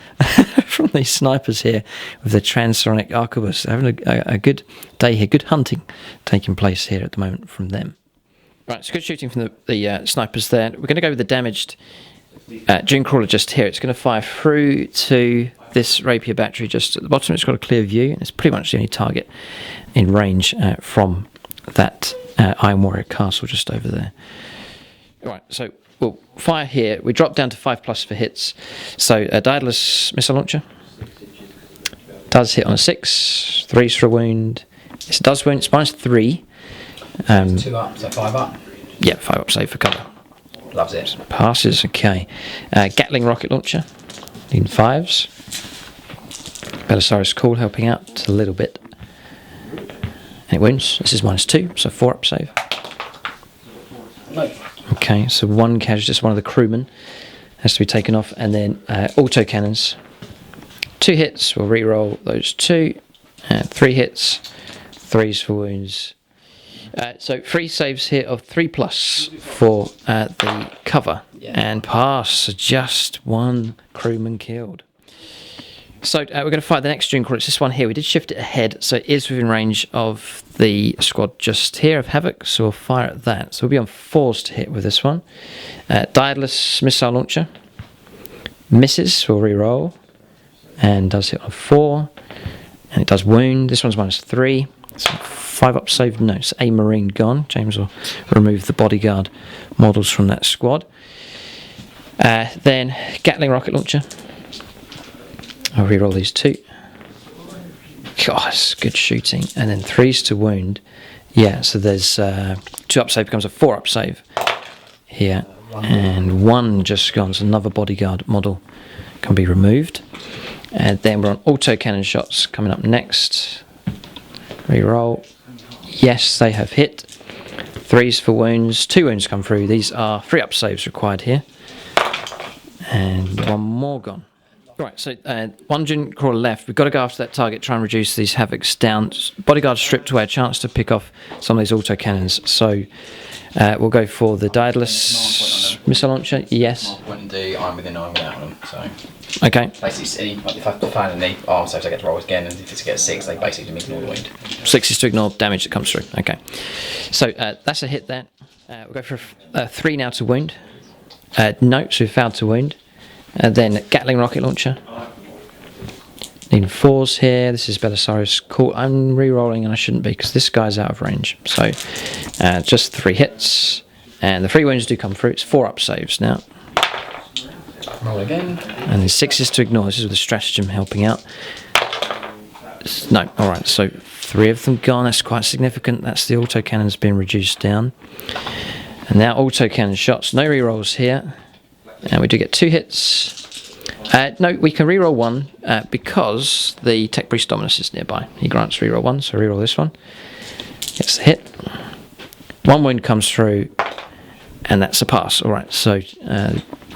from these snipers here with the Transonic Arquebus. Having a good day here. Good hunting taking place here at the moment from them. Right, so good shooting from the snipers there. We're going to go with the damaged Dune Crawler just here. It's going to fire through to this Rapier battery just at the bottom. It's got a clear view, and it's pretty much the only target in range from that Iron Warrior castle just over there. Right, so we'll fire here. We drop down to 5+ for hits. So Daedalus missile launcher does hit on a 6, 3's for a wound. It does wound. It's -3. 2 up, so 5 up. Yeah, 5 up save for cover. Loves it. Passes, okay. Gatling rocket launcher in 5s. Belisarius Call helping out a little bit. And it wounds. This is -2, so 4 up save. No. Okay, so 1 casualty, just one of the crewmen has to be taken off, and then auto cannons. 2 hits, we'll re-roll those 2. 3 hits, 3's for wounds. So 3 saves here of 3+ for the cover, and pass, just 1 crewman killed. So we're going to fight the next Dune Crawler. It's this one here. We did shift it ahead, so it is within range of the squad just here of Havoc, so we'll fire at that. So we'll be on 4s to hit with this one. Daedalus missile launcher misses, we'll re-roll, and does hit on 4, and it does wound. This one's -3, so 5 up save. No, it's a Marine gone. James will remove the bodyguard models from that squad. Then Gatling rocket launcher. I'll re-roll these 2. Gosh, good shooting. And then 3's to wound. Yeah, so there's 2 up save becomes a 4 up save here. And 1 just gone, so another bodyguard model can be removed. And then we're on auto cannon shots coming up next. Re-roll. Yes, they have hit. 3's for wounds. 2 wounds come through. These are 3 up saves required here. And 1 more gone. Right, so 1 Dune Crawler left. We've got to go after that target, try and reduce these Havocs down. Bodyguard stripped away, a chance to pick off some of these auto cannons. So we'll go for the Daedalus missile launcher. Yes. Wouldn't do I'm within 9 without them, so. Okay. Basically, if I find any arm saves, I get to roll again, and if it's to get 6, they basically ignore the wound. 6 is to ignore damage that comes through. Okay. So that's a hit there. We'll go for 3 now to wound. No, so we failed to wound. And then Gatling rocket launcher. Need 4s here. This is Belisarius Call. I'm re-rolling, and I shouldn't be because this guy's out of range. So just 3 hits. And the 3 wounds do come through. It's 4 up saves now. Roll again. And the 6 is to ignore. This is with the stratagem helping out. No, alright, so 3 of them gone. That's quite significant. That's the autocannons being reduced down. And now autocannon shots. No re-rolls here. And we do get 2 hits. No, we can re-roll 1 because the Tech Priest Dominus is nearby. He grants re-roll 1, so re-roll this one. Gets the hit. 1 wound comes through, and that's a pass. Alright, so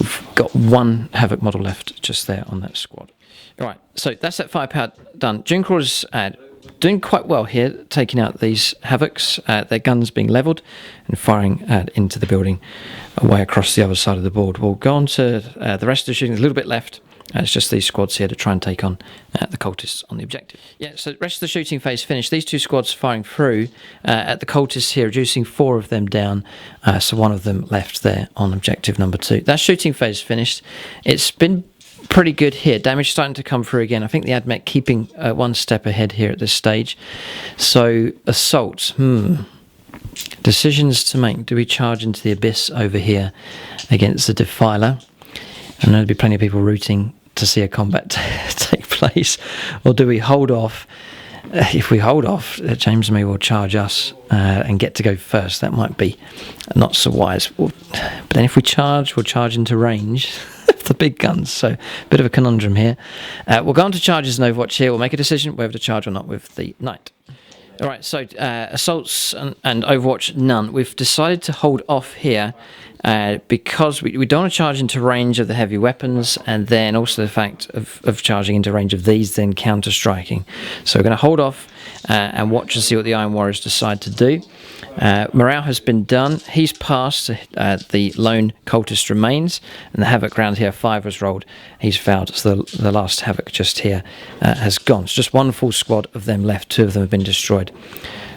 we've got 1 Havoc model left just there on that squad. Alright, so that's that firepower done. Dune Crawler's doing quite well here, taking out these Havocs, their guns being levelled and firing into the building away across the other side of the board. We'll go on to the rest of the shooting. There's a little bit left. It's just these squads here to try and take on the cultists on the objective. Yeah, so the rest of the shooting phase finished. These 2 squads firing through at the cultists here, reducing 4 of them down. So 1 of them left there on objective number 2. That shooting phase finished. It's been pretty good here. Damage starting to come through again. I think the Admech keeping 1 step ahead here at this stage. So assault. Decisions to make. Do we charge into the abyss over here against the Defiler? I know there'll be plenty of people rooting to see a combat take place. Or do we hold off? If we hold off, James may well charge us and get to go first. That might be not so wise. But then if we charge, we'll charge into range of the big guns. So a bit of a conundrum here. We'll go on to charges and Overwatch here. We'll make a decision whether to charge or not with the Knight. Alright, so assaults and Overwatch, none. We've decided to hold off here because we don't want to charge into range of the heavy weapons, and then also the fact of charging into range of these, then counter-striking. So we're going to hold off and watch and see what the Iron Warriors decide to do. Morale has been done. He's passed. The lone cultist remains, and the Havoc round here, 5 was rolled. He's failed. So the last Havoc just here has gone. It's just one full squad of them left. 2 of them have been destroyed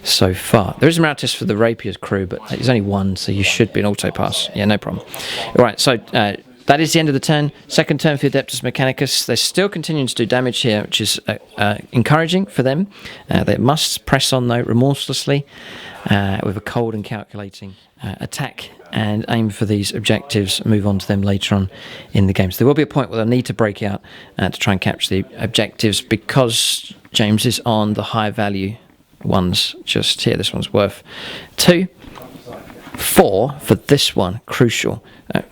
so far. There is a morale test for the Rapier's crew, but there's only 1, so you should be an auto pass. Yeah, no problem. All right, so that is the end of the turn. Second turn for the Adeptus Mechanicus. They're still continuing to do damage here, which is encouraging for them. They must press on, though, remorselessly, with a cold and calculating attack, and aim for these objectives, move on to them later on in the game. So there will be a point where they'll need to break out to try and capture the objectives, because James is on the high value ones just here. This one's worth 2. 4 for this one, crucial.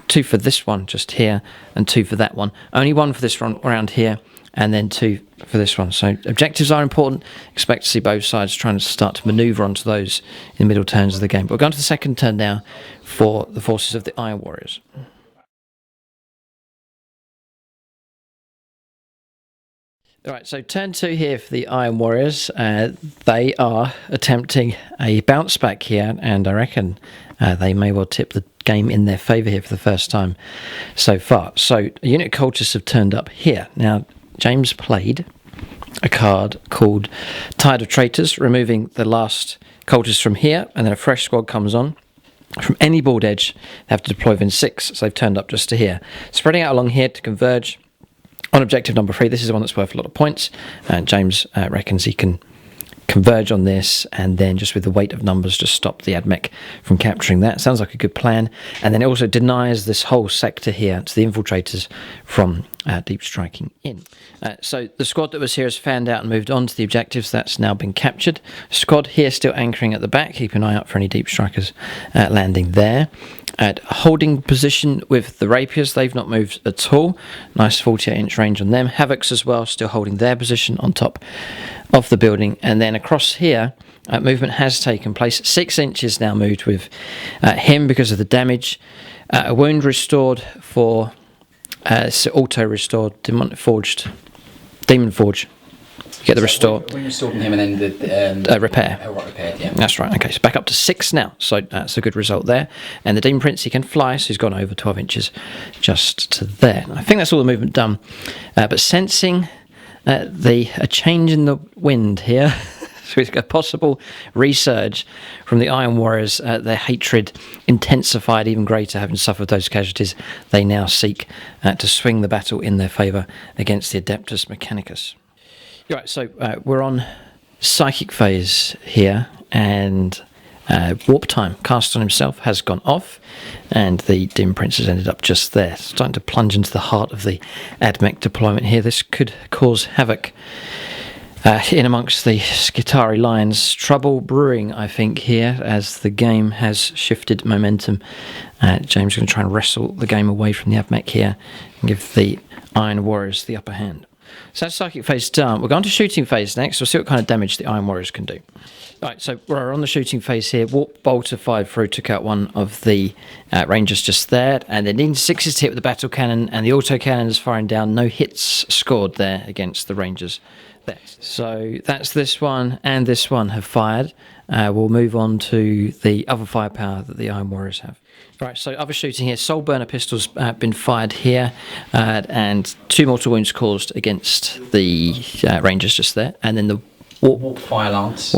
2 for this one just here, and 2 for that one. Only 1 for this one around here, and then 2 for this one. So objectives are important. Expect to see both sides trying to start to manoeuvre onto those in the middle turns of the game. But we're going to the second turn now for the forces of the Iron Warriors. All right, so turn 2 here for the Iron Warriors. They are attempting a bounce back here, and I reckon they may well tip the game in their favour here for the first time so far. So a unit of cultists have turned up here. Now, James played a card called Tide of Traitors, removing the last cultist from here, and then a fresh squad comes on. From any board edge, they have to deploy within 6, so they've turned up just to here. Spreading out along here to converge. On objective number 3, this is the one that's worth a lot of points. James reckons he can converge on this, and then just with the weight of numbers, just stop the AdMech from capturing that. Sounds like a good plan. And then it also denies this whole sector here to the infiltrators from deep striking in. So the squad that was here has fanned out and moved on to the objectives. That's now been captured. Squad here still anchoring at the back. Keep an eye out for any deep strikers landing there. At holding position with the Rapiers, they've not moved at all. Nice 48-inch range on them. Havocs as well, still holding their position on top of the building. And then across here, movement has taken place. 6 inches now moved with him because of the damage. A wound restored for auto restored, Demon Forge. Get the restore. We restored him, and then the repair. Repaired, yeah. That's right. Okay, so back up to 6 now. So that's a good result there. And the Demon Prince, he can fly, so he's gone over 12 inches just to there. I think that's all the movement done. But sensing a change in the wind here, so it's a possible resurge from the Iron Warriors. Their hatred intensified even greater, having suffered those casualties. They now seek to swing the battle in their favour against the Adeptus Mechanicus. Right, so we're on Psychic phase here, and Warp Time cast on himself has gone off, and the Dim Prince has ended up just there, starting to plunge into the heart of the AdMech deployment here. This could cause havoc in amongst the Skitari lines. Trouble brewing, I think, here, as the game has shifted momentum. James is going to try and wrestle the game away from the AdMech here and give the Iron Warriors the upper hand. So that's Psychic phase done. We're going to shooting phase next. We'll see what kind of damage the Iron Warriors can do. Right, so we're on the shooting phase here. Warp Bolter fired through, took out one of the Rangers just there, and then needing 6s to hit with the battle cannon, and the auto cannon is firing down. No hits scored there against the Rangers there. So that's this one, and this one have fired. We'll move on to the other firepower that the Iron Warriors have. Right, so other shooting here. Soul Burner pistols been fired here, and 2 mortal wounds caused against the Rangers just there, and then the Warp Fire Lance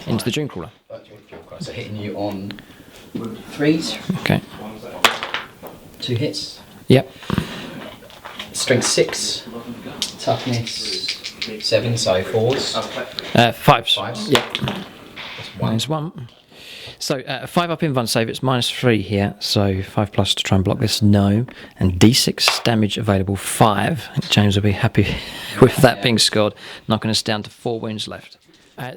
into the Dreamcrawler. So hitting you on 3s. Okay. 2 hits. Yep. Strength 6. Toughness 7, so 4s. 5s. Yep. That's 1. So 5 up invuln save, it's -3 here, so 5+ to try and block this, no. And D6 damage available, 5. James will be happy with that being scored, knocking us down to 4 wounds left.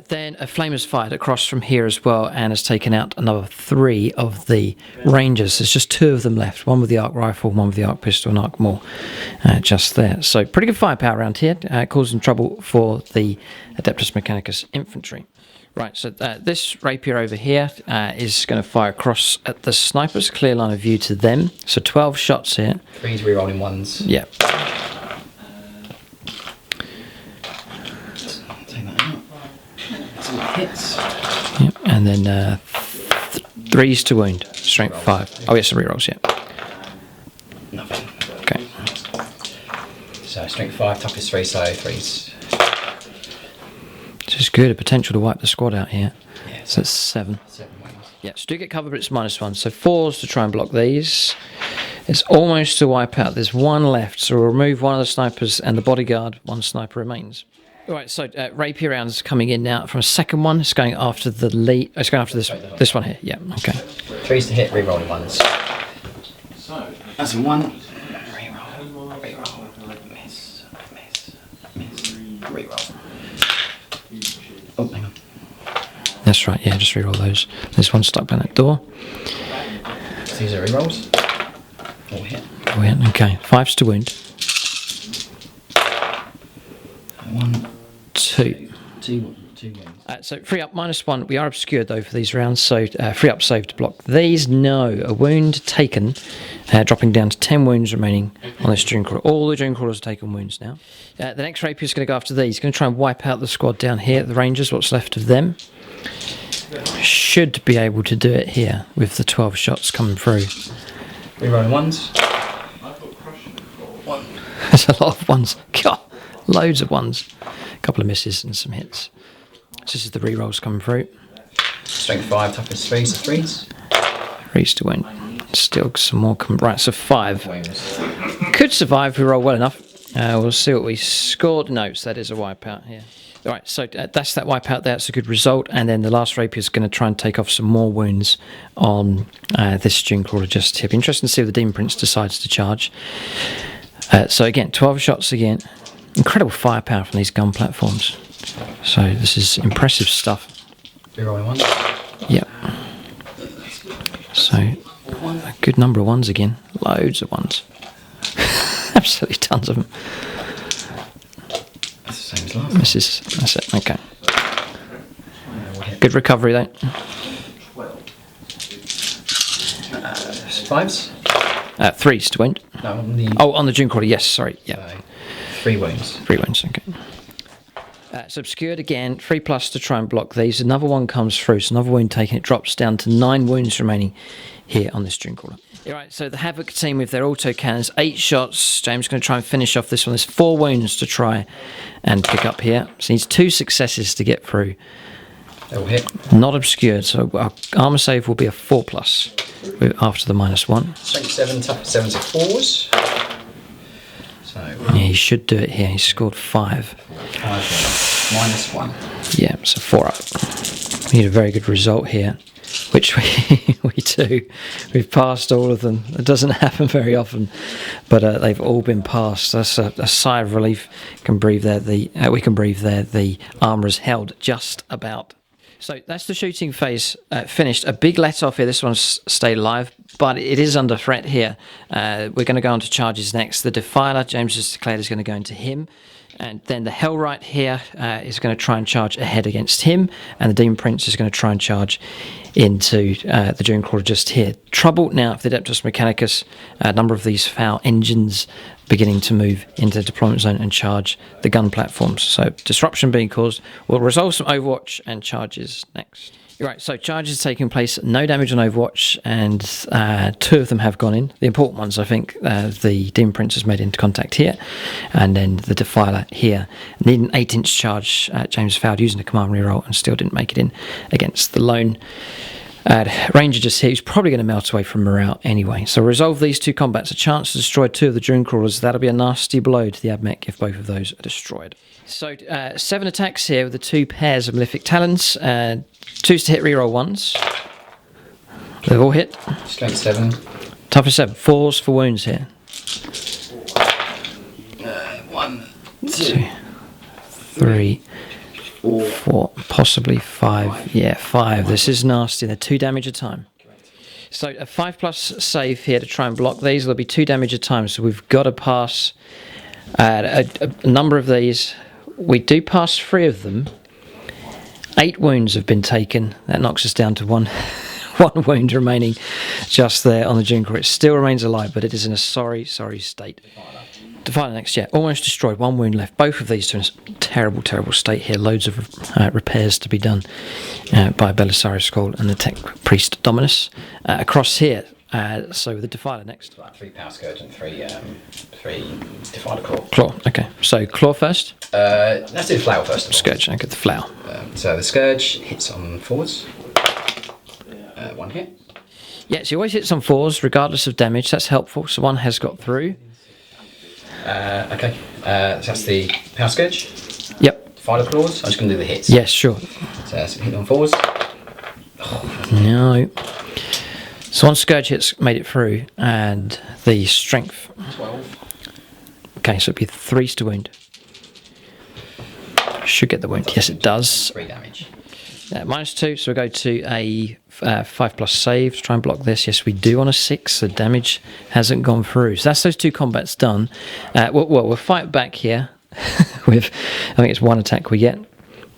Then a flame has fired across from here as well, and has taken out another 3 of the Rangers. There's just 2 of them left, one with the arc rifle, one with the arc pistol, and arc maul just there. So pretty good firepower around here, causing trouble for the Adeptus Mechanicus infantry. Right, so this rapier over here is going to fire across at the snipers, clear line of view to them. So 12 shots here. 3's rerolling 1s. Yeah. Take that out. Some hits. Yep. And then 3s to wound, strength 5. Oh, yes, some rerolls, yeah. Nothing. Okay. So strength 5, toughness 3, so 3s. This is good, a potential to wipe the squad out here. Yeah, So it's 7. 7 wins. Yeah, so do get cover, but it's -1. So 4s to try and block these. It's almost to wipe out. There's 1 left, so we'll remove 1 of the snipers and the bodyguard. 1 sniper remains. All right, so rapier rounds coming in now from a second one. It's going after the lead. It's going after this one here. Yeah, okay. 3's to hit, rerolling 1s. That's a 1. Reroll. Miss. Reroll. Oh, hang on. That's right, yeah, just reroll those. There's 1 stuck behind that door. So these are rerolls. All hit. Oh, yeah, okay. 5s to wound. 1, 2. 2 wins. So free up -1. We are obscured though for these rounds, so free up save to block these. No, a wound taken, dropping down to 10 wounds remaining on this Doom Crawler. All the Doom Crawlers are taking wounds now. The next rapier is going to go after these. Going to try and wipe out the squad down here, the Rangers, what's left of them. Should be able to do it here with the 12 shots coming through. Rerolling 1s. 1. There's a lot of 1s. God, loads of 1s. A couple of misses and some hits. So this is the rerolls coming through. Strength 5, toughness 3, so 3s. 3s to win. Still some more coming. Right, so 5. Wins. Could survive if we roll well enough. We'll see what we scored. No, so that is a wipeout here. All right, so that's that wipeout there. It's a good result. And then the last rapier is going to try and take off some more wounds on this Doom Crawler just here. Be interesting to see if the Demon Prince decides to charge. So again, 12 shots again. Incredible firepower from these gun platforms. So this is impressive stuff. Rerolling 1s. Yep. So a good number of 1s again. Loads of 1s. Absolutely tons of them. That's the same as last. That's it. Okay. Good recovery though. 5s. 3s to wound. No, on the. Oh, on the Doom Crawler. Yes, sorry. Yeah. 3 wounds. 3 wounds. Okay. It's obscured again. 3+ to try and block these. Another one comes through. So another wound taken. It drops down to 9 wounds remaining here on this Doom Crawler. All right, so the Havoc team with their auto cannons, 8 shots. James is going to try and finish off this one. There's 4 wounds to try and pick up here. So he needs 2 successes to get through. They'll hit. Not obscured, so our armor save will be a 4+ after the -1. Strength 7, toughness 7 to 4s. So Yeah, he should do it here. He scored 5. -1. Yeah, so 4 up. We need a very good result here, which we do. We've passed all of them. It doesn't happen very often, but they've all been passed. That's a sigh of relief. Can breathe there. We can breathe there. The armour is held just about. So that's the shooting phase finished. A big let off here. This one's stayed alive, but it is under threat here. We're going to go on to charges next. The Defiler, James has declared, is going to go into him. And then the Hellright here is going to try and charge ahead against him. And the Demon Prince is going to try and charge into the Doom Crawler just here. Trouble now for the Adeptus Mechanicus. A number of these foul engines beginning to move into the deployment zone and charge the gun platforms. So disruption being caused. We'll resolve some Overwatch and charges next. Right, so charges taking place, no damage on Overwatch, and 2 of them have gone in. The important ones, I think, the Demon Prince has made into contact here, and then the Defiler here. Need an 8-inch charge. James failed using the command reroll and still didn't make it in against the lone Ranger just here, who's probably going to melt away from morale anyway. So resolve these 2 combats. A chance to destroy 2 of the Doom Crawlers. That'll be a nasty blow to the Admech if both of those are destroyed. So 7 attacks here with the 2 pairs of Malefic Talons. 2s to hit, reroll 1s. They've all hit. Strength 7. Toughness 7. 4s for wounds here. 1, 2, 3, 4, possibly 5. Yeah, 5. This is nasty. They're 2 damage a time. So a 5+ save here to try and block these. There'll be 2 damage a time. So we've got to pass a number of these. We do pass 3 of them. 8 wounds have been taken. That knocks us down to one wound remaining just there on the Junker. It still remains alive, but it is in a sorry state. Defiler next, yeah. Almost destroyed. 1 wound left. Both of these two in a terrible state here. Loads of repairs to be done by Belisarius Skull and the Tech Priest Dominus. Across here, so the Defiler next. 3 Power Scourge and 3 Defiler Claw. Claw, okay. So Claw first. Let's do the Flower first. Scourge, okay, the Flower. So the Scourge hits on 4s. 1 hit. Yeah, so he always hits on 4s, regardless of damage. That's helpful. So 1 has got through. Okay. So that's the Power Scourge. Yep. Defiler Claws. I'm just going to do the hits. Yes, sure. So that's hit on 4s. No. So 1 Scourge hits, made it through, and the Strength. 12. Okay, so it'd be 3s to wound. Should get the wound. Yes, it does. 3 damage. -2, so we'll go to a 5+ save to try and block this. Yes, we do on a 6. The damage hasn't gone through. So that's those 2 combats done. We'll fight back here with, I think it's 1 attack we get.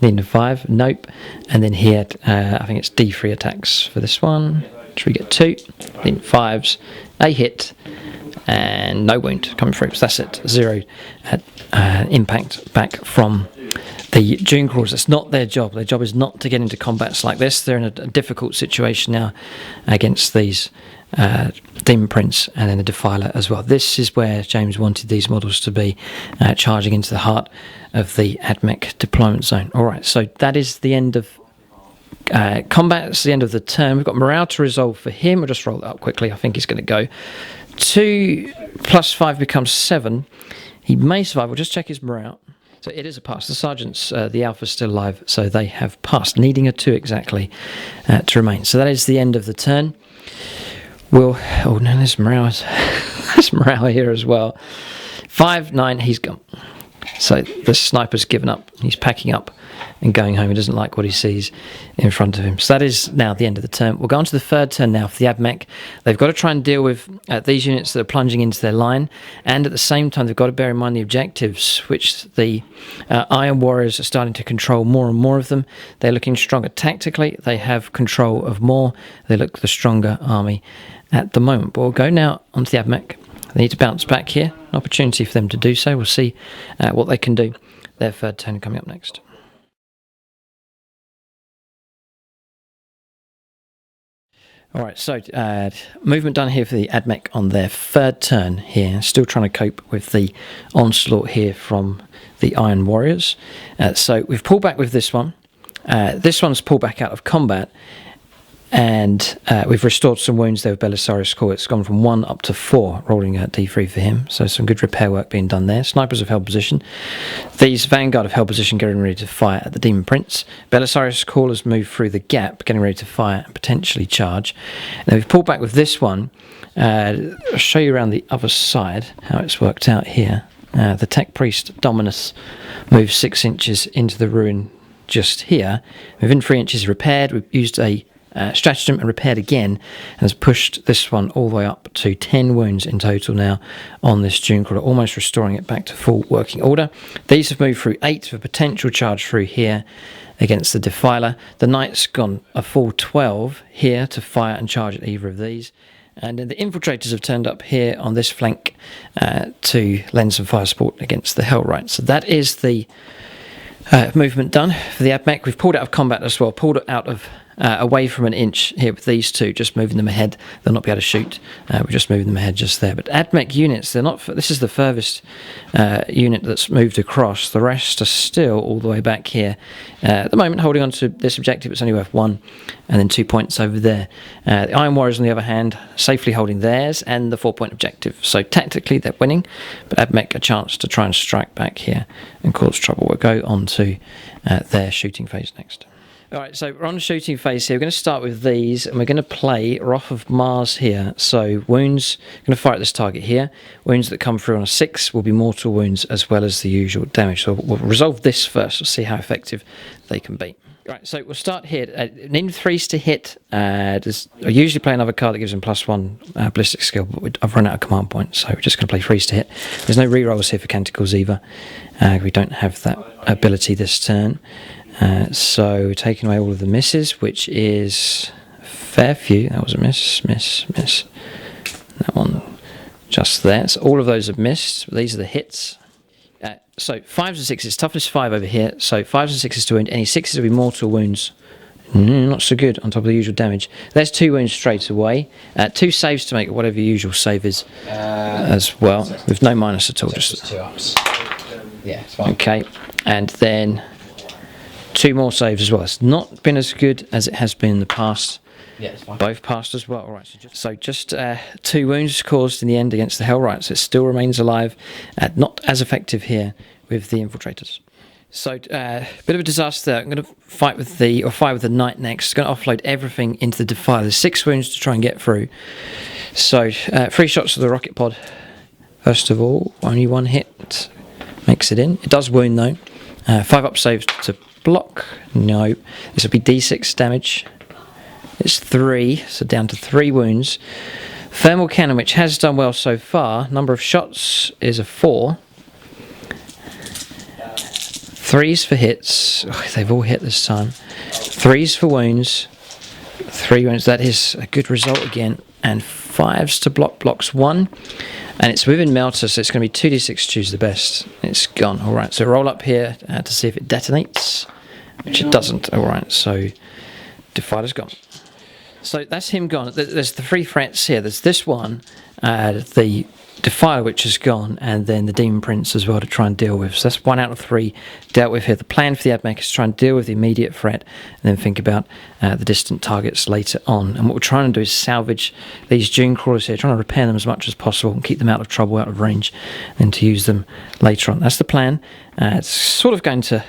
Needing a 5. Nope. And then here, I think it's D3 attacks for this one. Should we get 2? Then 5s. A hit. And no wound coming through. So that's it. 0 impact back from the June Crawlers. It's not their job. Their job is not to get into combats like this. They're in a difficult situation now against these Demon Prince and then the Defiler as well. This is where James wanted these models to be, charging into the heart of the AdMech deployment zone. Alright, so that is the end of combat. It's the end of the turn. We've got morale to resolve for him. We'll just roll that up quickly. I think he's going to go. 2 + 5 becomes 7. He may survive. We'll just check his morale. So it is a pass. The sergeants, the Alpha's still alive, so they have passed, needing a 2 exactly to remain. So that is the end of the turn. Oh no, there's morale. There's morale here as well. 5, 9, he's gone. So the sniper's given up. He's packing up and going home. He doesn't like what he sees in front of him. So that is now the end of the turn. We'll go on to the 3rd turn now for the AdMech. They've got to try and deal with these units that are plunging into their line, and at the same time they've got to bear in mind the objectives, which the Iron Warriors are starting to control more and more of them. They're looking stronger tactically. They have control of more. They look the stronger army at the moment. But we'll go now onto the AdMech. They need to bounce back here. An opportunity for them to do so. We'll see what they can do. Their 3rd turn coming up next. Alright, so movement done here for the AdMech on their 3rd turn here. Still trying to cope with the onslaught here from the Iron Warriors. So we've pulled back with this one. This one's pulled back out of combat. And we've restored some wounds there with Belisarius Skull. It's gone from 1 up to 4, rolling at D3 for him. So some good repair work being done there. Snipers have held position. These Vanguard have held position, getting ready to fire at the Demon Prince. Belisarius Skull has moved through the gap, getting ready to fire and potentially charge. Now we've pulled back with this one. I'll show you around the other side how it's worked out here. The Tech Priest Dominus moves 6 inches into the ruin just here. Within 3 inches repaired. We've used a stratagem and repaired again, and has pushed this one all the way up to 10 wounds in total now on this June Crawler, almost restoring it back to full working order. These have moved through 8 for potential charge through here against the Defiler. The Knight's gone a full 12 here to fire and charge at either of these. And then the Infiltrators have turned up here on this flank to lend some fire support against the Hellright. So that is the movement done for the AdMech. We've pulled out of combat as well, pulled it out of away from an inch here with these two, just moving them ahead. They'll not be able to shoot. We're just moving them ahead just there. But AdMech units, they're not. This is the furthest unit that's moved across. The rest are still all the way back here. At the moment, holding on to this objective, it's only worth 1, and then 2 points over there. The Iron Warriors, on the other hand, safely holding theirs and the 4-point objective. So tactically, they're winning, but AdMech a chance to try and strike back here and cause trouble. We'll go on to their shooting phase next. Alright, so we're on the shooting phase here. We're going to start with these, and we're going to play Wrath of Mars here. So wounds, going to fire at this target here. Wounds that come through on a 6 will be mortal wounds as well as the usual damage. So we'll resolve this first. We'll see how effective they can be. Right, so we'll start here. Name 3s to hit. I usually play another card that gives them +1 ballistic skill, but I've run out of command points, so we're just going to play 3s to hit. There's no rerolls here for Canticles either. We don't have that ability this turn. So taking away all of the misses, which is a fair few. That was a miss. That one just there. So all of those have missed. These are the hits. So 5s and 6s, toughness 5 over here. So 5s and 6s to wound. Any 6s will be mortal wounds. Not so good on top of the usual damage. There's 2 wounds straight away. 2 saves to make whatever your usual save is as well, with no minus at all. Just 2 ups. Yeah, it's fine. Okay, and then 2 more saves as well. It's not been as good as it has been in the past. Yeah, it's fine. Both passed as well. All right, so just 2 wounds caused in the end against the Hellrights. It still remains alive. Not as effective here with the infiltrators. So bit of a disaster there. I'm going to fight with the Knight next. Going to offload everything into the Defiler. There's 6 wounds to try and get through. So 3 shots of the rocket pod. First of all, only 1 hit makes it in. It does wound though. 5 up saves to block. No, this will be D6 damage. It's 3, so down to 3 wounds. Thermal cannon, which has done well so far. Number of shots is a 4. 3s for hits. Oh, they've all hit this time. 3s for wounds. 3 wounds. That is a good result again. And 5s to block. Blocks 1. And it's within Melter, so it's going to be 2d6. Choose the best. It's gone. All right. So roll up here to see if it detonates, which it doesn't. All right. So Defiler's gone. So that's him gone. There's the 3 threats here. There's this one, the Defiler, which is gone, and then the Demon Prince as well to try and deal with. So that's 1 out of 3 dealt with here. The plan for the Admech is to try and deal with the immediate threat and then think about the distant targets later on. And what we're trying to do is salvage these Dune Crawlers here, trying to repair them as much as possible and keep them out of trouble, out of range, and to use them later on. That's the plan. It's sort of going to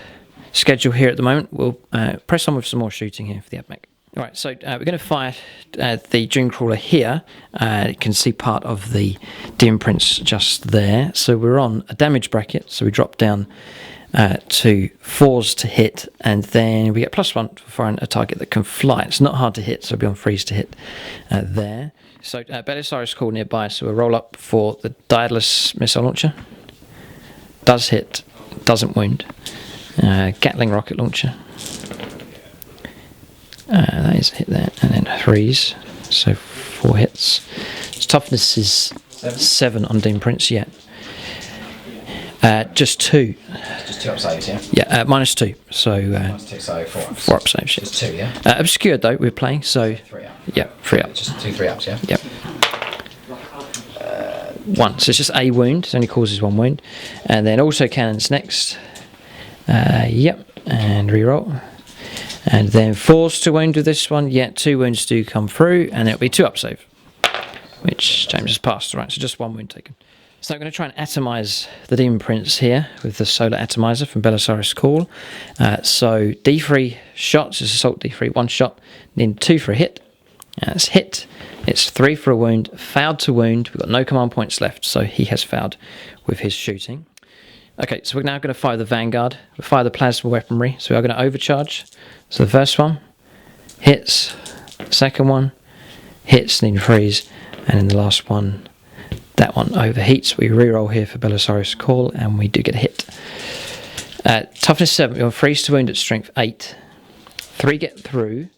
schedule here at the moment. We'll press on with some more shooting here for the Admech. Alright, so we're going to fire the Dune Crawler here. You can see part of the Demon Prince just there. So we're on a damage bracket, so we drop down to 4s to hit, and then we get +1 for firing a target that can fly. It's not hard to hit, so we'll be on 3s to hit there. So Belisarius Call nearby, so we'll roll up for the Daedalus missile launcher. Does hit, doesn't wound. Gatling rocket launcher. That is a hit there, and then 3s, so 4 hits. Its toughness is 7 on Demon Prince, yeah. Just 2. Just 2 up saves, yeah? Yeah, -2, so... -2, so 4 ups. 4 up saves, yeah. Just 2, yeah? Obscured though, we're playing, so... 3 up. Yeah, 3 up. Just 2 3 ups, yeah? Yep. 1, so it's just a wound, it only causes 1 wound. And then also cannons next. Yep, and reroll. And then 4s to wound with this one. Yeah, 2 wounds do come through, and it'll be 2 up save, which James has passed. Right, so just 1 wound taken. So I'm going to try and atomize the Demon Prince here with the Solar Atomizer from Belisarius Call. So D3 shots is assault D3, 1 shot, then 2 for a hit. That's hit. It's 3 for a wound. Failed to wound. We've got no command points left, so he has failed with his shooting. Okay, so we're now going to fire the Vanguard. We'll fire the plasma weaponry. So we are going to overcharge. So the first one hits, second one hits, then freeze, and then the last one, that one overheats. We reroll here for Belisarius Call, and we do get a hit. Toughness 7, you're freeze to wound at strength 8. 3 get through.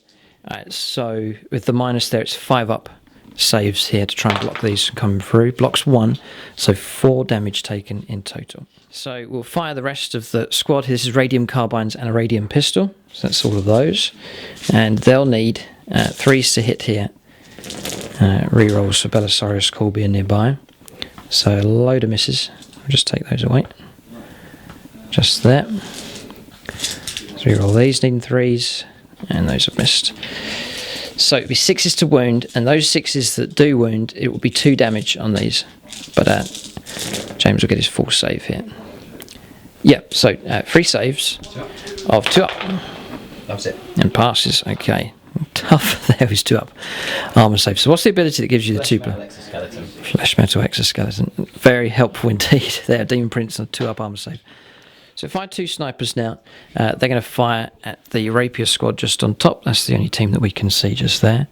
So with the minus there, it's 5 up saves here to try and block these coming through. Blocks 1, so 4 damage taken in total. So we'll fire the rest of the squad. This is radium carbines and a radium pistol. So that's all of those. And they'll need 3s to hit here. Rerolls for Belisarius Call being nearby. So a load of misses. I'll just take those away. Just there. So reroll these, needing 3s. And those have missed. So it'll be 6s to wound, and those 6s that do wound, it will be 2 damage on these. But James will get his full save here. Yeah, so 3 saves of 2 up. That's it. And passes, okay. Tough, there is 2 up. Armour save. So what's the ability that gives you the 2 exoskeleton. Flesh metal exoskeleton. Very helpful indeed there. Demon Prince and a 2 up armour save. So fire 2 snipers now. They're going to fire at the Rapier squad just on top. That's the only team that we can see just there.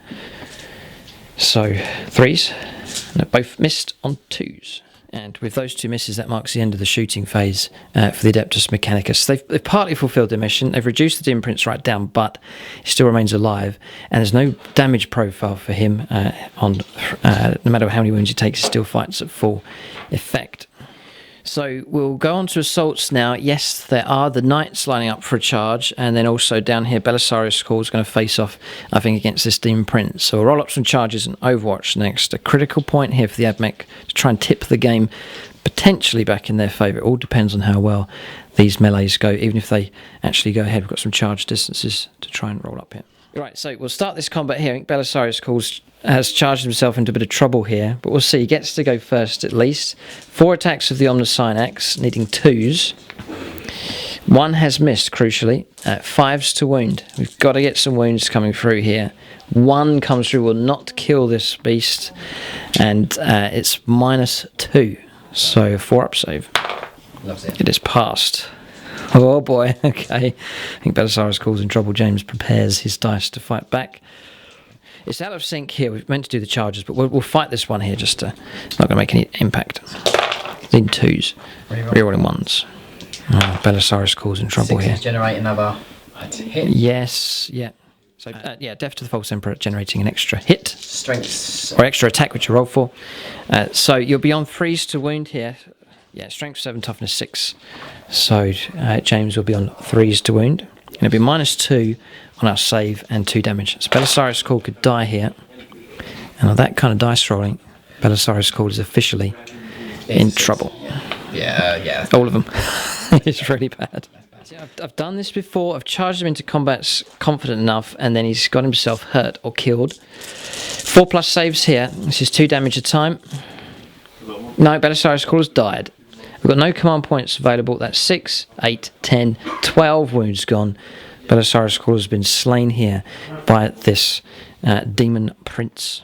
So 3s. And they're both missed on 2s. And with those 2 misses, that marks the end of the shooting phase for the Adeptus Mechanicus. They've partly fulfilled their mission. They've reduced the demon prince right down, but he still remains alive. And there's no damage profile for him. No matter how many wounds he takes, he still fights at full effect. So we'll go on to assaults now. Yes, there are the knights lining up for a charge, and then also down here, Belisarius Call is going to face off, I think, against this Demon Prince. So we'll roll up some charges and Overwatch next. A critical point here for the AdMech to try and tip the game potentially back in their favour. It all depends on how well these melees go, even if they actually go ahead. We've got some charge distances to try and roll up here. Right, so we'll start this combat here. I think Belisarius has charged himself into a bit of trouble here, but we'll see. He gets to go first at least. 4 attacks of the Omniscient Axe, needing 2s. 1 has missed, crucially. 5s to wound. We've got to get some wounds coming through here. 1 comes through, will not kill this beast, and it's -2. So 4-up save. Loves it. It is passed. Oh boy, okay. I think Belisarius Call's in trouble. James prepares his dice to fight back. It's out of sync here. We're meant to do the charges, but we'll fight this one here just to... Not going to make any impact. In 2s. Rerolling 1s. Oh, Belisarius Call's in trouble 6s here. generate another hit. Yes, yeah. So, yeah, Death to the False Emperor generating an extra hit. Strengths. Or extra attack, which you roll for. So you'll be on 3s to wound here. Yeah, strength 7, toughness 6. So James will be on 3s to wound. And it'll be -2 on our save and 2 damage. So Belisarius Call could die here. And on that kind of dice rolling, Belisarius Call is officially in trouble. Yeah. All of them. It's really bad. I've done this before. I've charged him into combat confident enough, and then he's got himself hurt or killed. 4+ saves here. This is 2 damage a time. No, Belisarius Call has died. We've got no command points available. That's 6, 8, 10, 12 wounds gone. Belisarius Call has been slain here by this Demon Prince.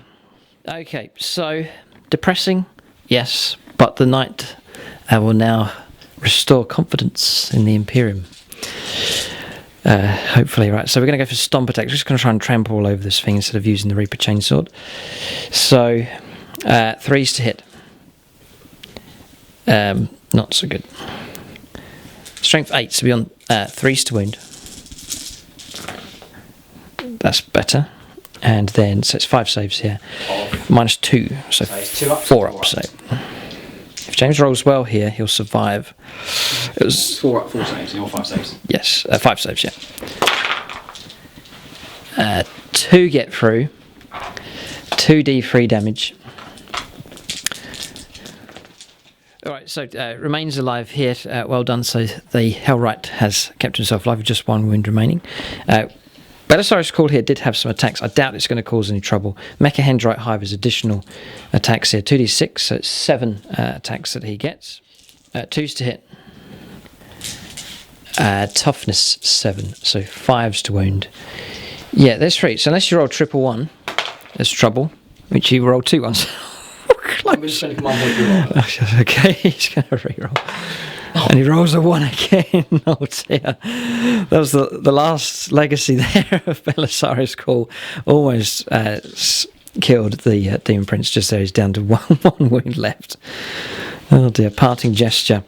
Okay, so depressing, yes, but the knight will now restore confidence in the Imperium. Hopefully, right. So we're going to go for stomp attacks. We're just going to try and trample all over this thing instead of using the Reaper Chainsword. So 3s to hit. Not so good. Strength 8, so beyond 3s to wound. That's better. And then, so it's 5 saves here. -2, so 4-up save. If James rolls well here, he'll survive. It was 4 saves, or 5 saves. Yes, 5 saves, yeah. 2 get through. 2d3 damage. Alright, so remains alive here. Well done. So the Hellright has kept himself alive with just 1 wound remaining. Belisarius Call here did have some attacks. I doubt it's going to cause any trouble. Mecha Hendrite Hive has additional attacks here. 2d6, so it's 7 attacks that he gets. 2s to hit. Toughness 7, so 5s to wound. Yeah, there's 3. So unless you roll 111, there's trouble, which he rolled 2 ones. Okay, he's going to reroll. And he rolls a 1 again. Oh dear. That was the last legacy there of Belisarius Call. Almost killed the Demon Prince just there. He's down to one wound left. Oh dear. Parting gesture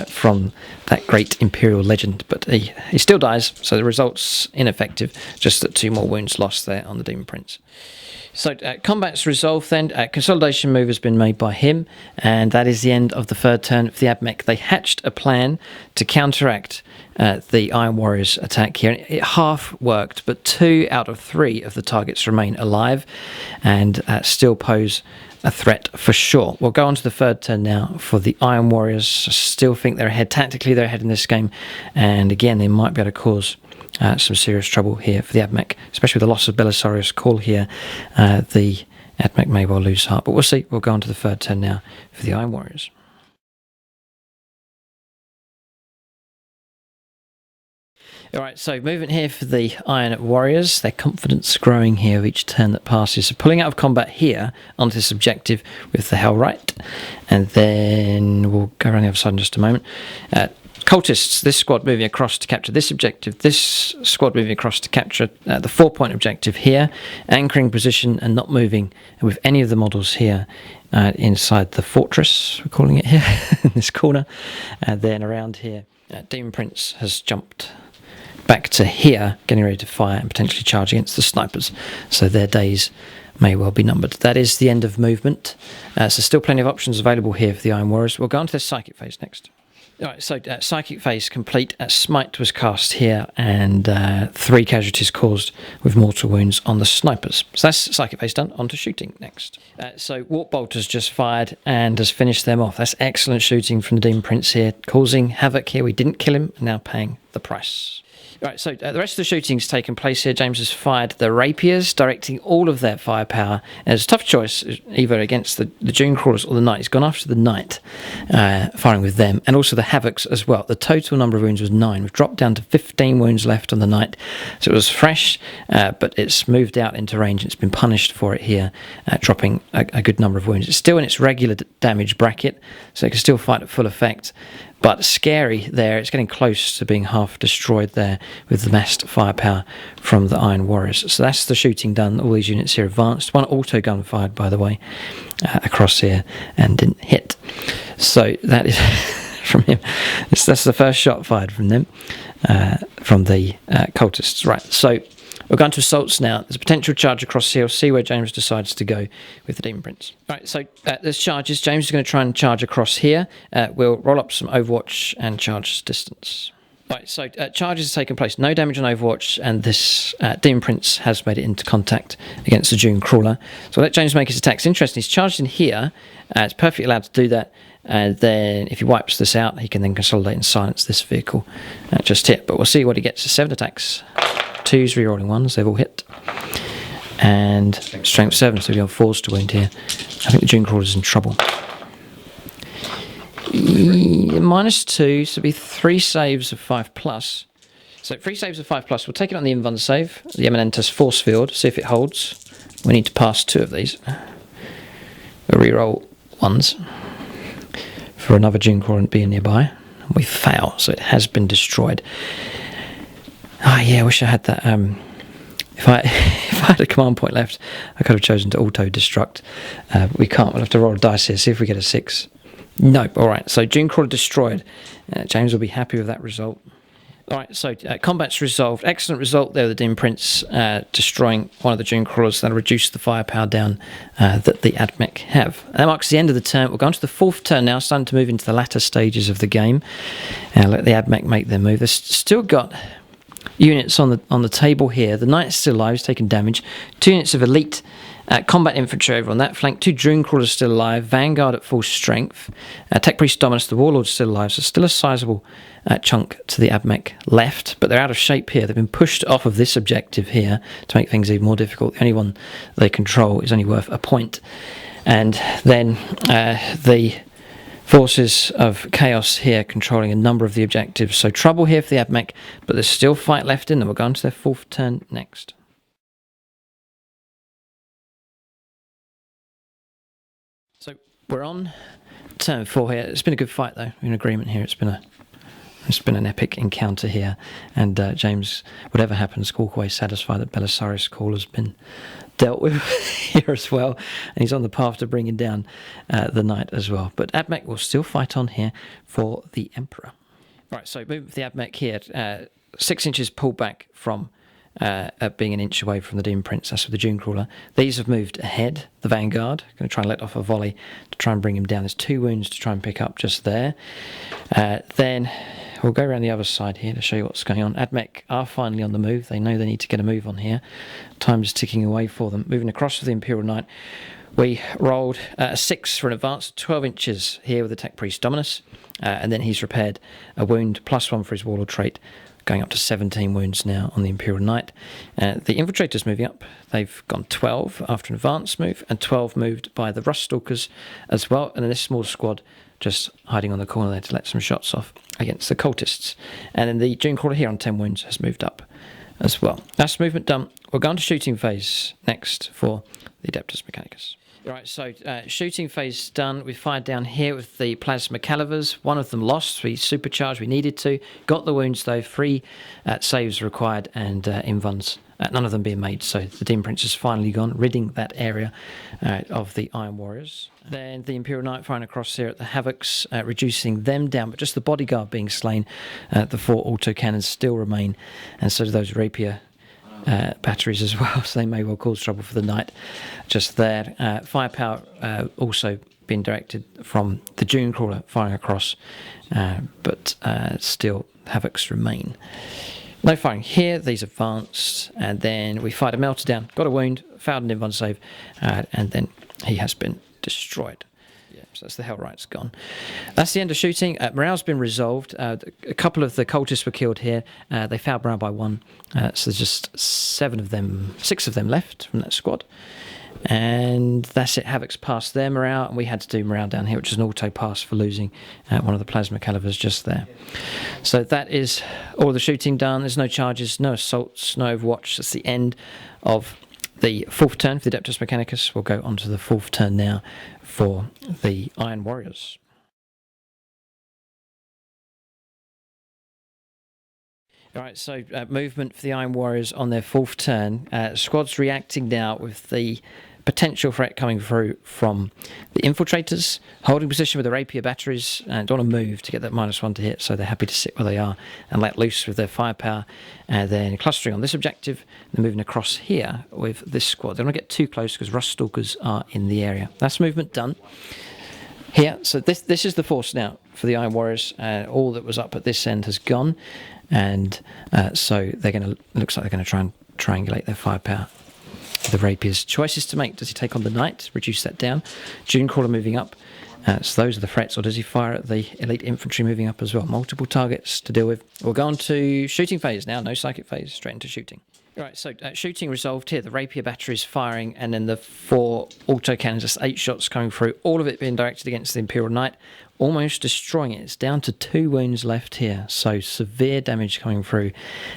from that great Imperial legend. But he still dies, so the result's ineffective. Just that 2 more wounds lost there on the Demon Prince. So combat's resolved then. Consolidation move has been made by him, and that is the end of the 3rd turn for the AdMech. They hatched a plan to counteract the Iron Warriors attack here. It half worked, but 2 out of 3 of the targets remain alive and still pose a threat for sure. We'll go on to the 3rd turn now for the Iron Warriors. I still think they're ahead. Tactically, they're ahead in this game, and again, they might be able to cause some serious trouble here for the AdMech, especially with the loss of Belisarius Call here. The AdMech may well lose heart, but we'll see. We'll go on to the 3rd turn now for the Iron Warriors. Alright, so movement here for the Iron Warriors. Their confidence growing here with each turn that passes. So pulling out of combat here onto this objective with the Hellright. And then we'll go around the other side in just a moment. Cultists, this squad moving across to capture this objective, this squad moving across to capture the 4-point objective here, anchoring position and not moving with any of the models here inside the fortress, we're calling it here, in this corner. Then around here, Demon Prince has jumped back to here, getting ready to fire and potentially charge against the snipers, so their days may well be numbered. That is the end of movement, so still plenty of options available here for the Iron Warriors. We'll go on to their psychic phase next. Alright, so psychic phase complete. Smite was cast here and 3 casualties caused with mortal wounds on the snipers. So that's psychic phase done. On to shooting next. So Warp Bolt has just fired and has finished them off. That's excellent shooting from the Demon Prince here, causing havoc here. We didn't kill him, now paying the price. Right, so the rest of the shooting's taken place here. James has fired the rapiers, directing all of their firepower. And it's a tough choice, either against the Dune Crawlers or the Knight. He's gone after the Knight, firing with them, and also the Havocs as well. The total number of wounds was 9. We've dropped down to 15 wounds left on the Knight. So it was fresh, but it's moved out into range. It's been punished for it here, dropping a good number of wounds. It's still in its regular damage bracket, so it can still fight at full effect. But scary there, it's getting close to being half destroyed there with the massed firepower from the Iron Warriors. So that's the shooting done. All these units here advanced. One auto gun fired, by the way, across here and didn't hit. So that is from him. That's the first shot fired from them, from the cultists. Right, so we're going to assaults now. There's a potential charge across here. We'll see where James decides to go with the Demon Prince. Right, so there's charges. James is going to try and charge across here. We'll roll up some Overwatch and charge distance. Right, so charges have taken place. No damage on Overwatch, and this Demon Prince has made it into contact against the Dune Crawler. So let James make his attacks. Interesting, he's charged in here. It's perfectly allowed to do that. And then if he wipes this out, he can then consolidate and silence this vehicle. Just hit, but we'll see what he gets. 7 attacks. 2s, rerolling 1s, they've all hit. And strength 7, so we're on 4s to wound here. I think the Dune Crawler's in trouble. -2, so it'll be 3 saves of 5+. So 3 saves of 5+. We'll take it on the Invuln save, the Eminentus Force Field, see if it holds. We need to pass 2 of these. We'll reroll 1s for another Dune Crawler being nearby. We fail, so it has been destroyed. Oh yeah, I wish I had that. If I had a command point left, I could have chosen to auto-destruct. We can't. We'll have to roll a dice here, see if we get a 6. Nope. All right, so Dune Crawler destroyed. James will be happy with that result. All right, so combat's resolved. Excellent result there, the Demon Prince destroying one of the Dune Crawlers. That'll reduce the firepower down that the Admech have. And that marks the end of the turn. We'll go on to the 4th turn now, starting to move into the latter stages of the game. Let the Admech make their move. They've still got units on the table here. The Knight's still alive, he's taken damage. 2 units of elite combat infantry over on that flank. 2 Dune Crawlers still alive. Vanguard at full strength. Tech Priest Dominus, the Warlord's still alive. So still a sizable chunk to the Admech left, but they're out of shape here. They've been pushed off of this objective here to make things even more difficult. The only one they control is only worth a point. And then the forces of chaos here controlling a number of the objectives. So trouble here for the Admech, but there's still fight left in them. We'll go on to their 4th turn next. So we're on turn 4 here. It's been a good fight though. We're in agreement here. It's been an epic encounter here, and James, whatever happens, walk away satisfied that Belisarius' call has been dealt with here as well, and he's on the path to bringing down the Knight as well. But Admech will still fight on here for the Emperor. Right, so moving with the Admech here, 6 inches pulled back from being an inch away from the Demon Prince. That's with the Dune Crawler. These have moved ahead. The Vanguard, going to try and let off a volley to try and bring him down. There's 2 wounds to try and pick up just there. Then we'll go around the other side here to show you what's going on. Admech are finally on the move. They know they need to get a move on here. Time is ticking away for them. Moving across with the Imperial Knight. We rolled a 6 for an advance, 12 inches here with the Tech Priest Dominus. And then he's repaired a wound, +1 for his Warlord trait, going up to 17 wounds now on the Imperial Knight. The Infiltrators moving up. They've gone 12 after an advance move, and 12 moved by the Ruststalkers as well. And then this small squad just hiding on the corner there to let some shots off against the Cultists. And then the Dune Crawler here on 10 wounds has moved up as well. That's movement done. We're going to shooting phase next for the Adeptus Mechanicus. Right, so shooting phase done. We fired down here with the plasma calivers. One of them lost. We supercharged. We needed to. Got the wounds though. 3 saves required and invulns. None of them being made. So the Demon Prince is finally gone, ridding that area of the Iron Warriors. Then the Imperial Knight firing across here at the Havocs, reducing them down. But just the bodyguard being slain. The 4 autocannons still remain, and so do those rapier batteries as well, so they may well cause trouble for the knight just there. Firepower also being directed from the Dune Crawler firing across, but still Havocs remain. No firing here, these advanced, and then we fired a melter down, got a wound, fouled an invuln save, and then he has been destroyed. So that's the Hellright's gone. That's the end of shooting. Morale's been resolved. A couple of the cultists were killed here. They failed morale by 1. So there's just 6 of them left from that squad. And that's it. Havoc's passed their morale, and we had to do morale down here, which is an auto pass for losing one of the plasma calivers just there. So that is all the shooting done. There's no charges, no assaults, no overwatch. That's the end of the 4th turn for the Adeptus Mechanicus. We'll go on to the 4th turn now for the Iron Warriors. All right, so movement for the Iron Warriors on their 4th turn. Squad's reacting now with the potential threat coming through from the infiltrators, holding position with the rapier batteries, and don't want to move to get that -1 to hit, so they're happy to sit where they are and let loose with their firepower, and then clustering on this objective, and moving across here with this squad. They don't want to get too close because Rust Stalkers are in the area. That's movement done. Here, so this is the force now for the Iron Warriors. All that was up at this end has gone, and so they're going to, looks like they're going to try and triangulate their firepower. The Rapier's choices to make. Does he take on the Knight? Reduce that down. Dune Crawler moving up. So those are the threats. Or does he fire at the Elite Infantry moving up as well? Multiple targets to deal with. We'll go on to shooting phase now. No psychic phase. Straight into shooting. All right, so shooting resolved here. The Rapier batteries firing, and then the 4 autocannons, just 8 shots coming through. All of it being directed against the Imperial Knight, almost destroying it. It's down to 2 wounds left here, so severe damage coming through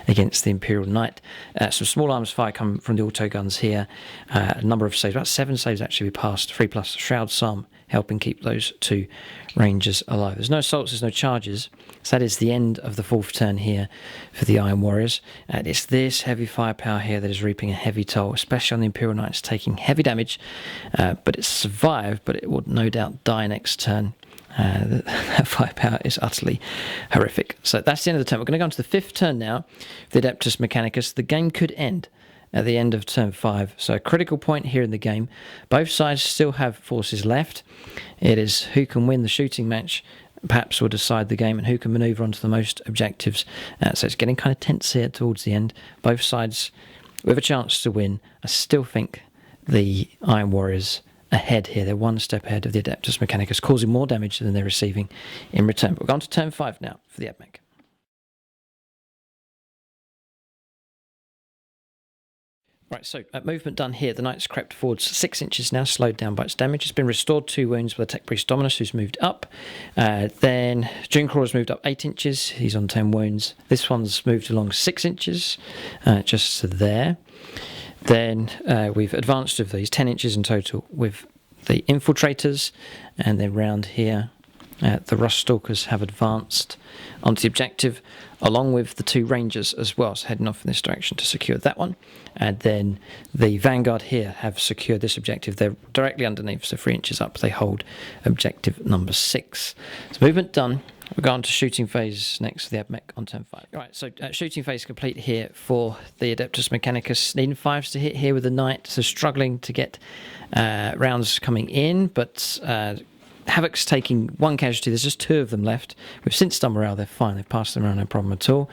against the Imperial Knight. Some small arms fire coming from the autoguns here. A number of saves, about 7 saves actually we passed. 3+ Shroud Psalm helping keep those 2 Rangers alive. There's no assaults, there's no charges. So that is the end of the 4th turn here for the Iron Warriors. It's this heavy firepower here that is reaping a heavy toll, especially on the Imperial Knights, taking heavy damage. But it's survived, but it will no doubt die next turn. That firepower is utterly horrific. So that's the end of the turn. We're going to go on to the 5th turn now for the Adeptus Mechanicus. The game could end at the end of turn 5. So a critical point here in the game. Both sides still have forces left. It is who can win the shooting match perhaps will decide the game, and who can manoeuvre onto the most objectives. So it's getting kind of tense here towards the end. Both sides with a chance to win. I still think the Iron Warriors ahead here. They're 1 step ahead of the Adeptus Mechanicus, causing more damage than they're receiving in return. But we're on to turn 5 now for the Admech. Right, so movement done here. The Knight's crept forwards 6 inches now, slowed down by its damage. It's been restored 2 wounds by the Tech Priest Dominus, who's moved up. Then Dune Crawler's moved up 8 inches. He's on 10 wounds. This one's moved along 6 inches, just to there. Then we've advanced of these 10 inches in total with the infiltrators, and then round here the Rust Stalkers have advanced onto the objective along with the 2 Rangers as well, so heading off in this direction to secure that one. And then the Vanguard here have secured this objective. They're directly underneath, so 3 inches up they hold objective number 6. So movement done. We'll go on to shooting phase next for the Admech on turn 5. All right, so shooting phase complete here for the Adeptus Mechanicus. Needing 5s to hit here with the Knight, so struggling to get rounds coming in, but Havoc's taking 1 casualty. There's just 2 of them left. We've since done morale. They're fine. They've passed them around, no problem at all.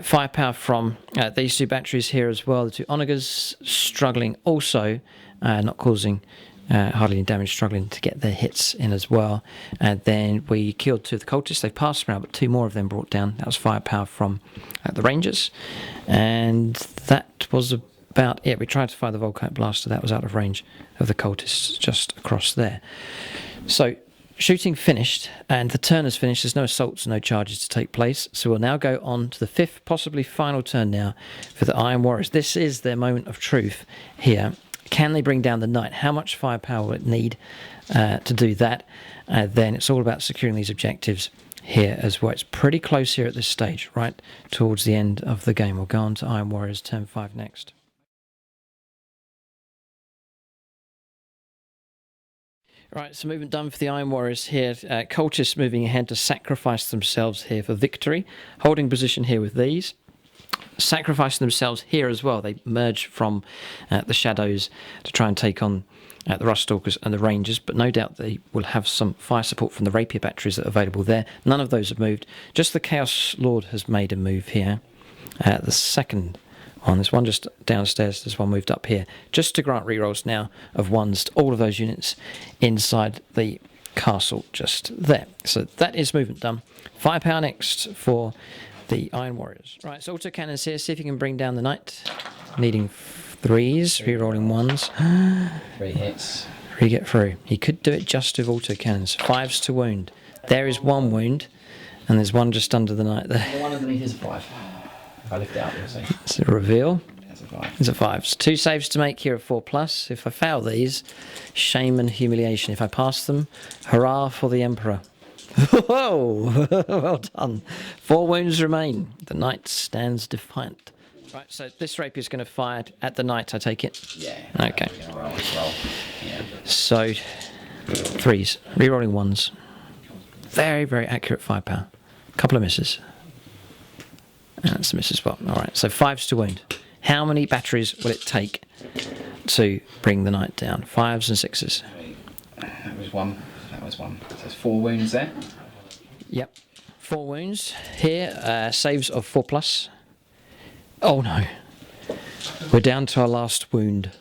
Firepower from these 2 batteries here as well. The 2 Onagers struggling also, not causing hardly any damage, struggling to get their hits in as well. And then we killed 2 of the cultists. They passed around, but 2 more of them brought down. That was firepower from the Rangers. And that was about it. We tried to fire the Volkite Blaster. That was out of range of the cultists just across there. So shooting finished, and the turn is finished. There's no assaults, no charges to take place. So we'll now go on to the 5th, possibly final turn now for the Iron Warriors. This is their moment of truth here. Can they bring down the knight? How much firepower will it need to do that? Then it's all about securing these objectives here as well. It's pretty close here at this stage, right towards the end of the game. We'll go on to Iron Warriors turn 5 next. Right, so movement done for the Iron Warriors here. Cultists moving ahead to sacrifice themselves here for victory. Holding position here with these. Sacrificing themselves here as well. They merge from the shadows to try and take on the Ruststalkers and the Rangers, but no doubt they will have some fire support from the Rapier batteries that are available there. None of those have moved. Just the Chaos Lord has made a move here. The second one, there's one just downstairs, there's one moved up here, just to grant rerolls now of 1s to all of those units inside the castle just there. So that is movement done. Firepower next for the Iron Warriors. Right, so autocannons here, see if you can bring down the knight. Needing 3s, rerolling 1s. 3 hits. 3 get through. He could do it just with autocannons. 5s to wound. There is 1 wound, and there's 1 just under the knight there. The one underneath is a 5. If I lift it up, you'll see. It's a reveal. That's a 5. It's a 5s. 2 saves to make here at 4+. If I fail these, shame and humiliation. If I pass them, hurrah for the Emperor. Whoa! Well done. 4 wounds remain. The knight stands defiant. Right, so this rapier is going to fire at the knight, I take it? Yeah. Okay. Roll. Yeah. So, 3s. Rerolling 1s. Very, very accurate firepower. Couple of misses. And that's a miss as well. Alright, so 5s to wound. How many batteries will it take to bring the knight down? 5s and 6s. That was 1. That was 1. So there's 4 wounds there. Yep. 4 wounds. Here, saves of 4+. Oh no. We're down to our last wound.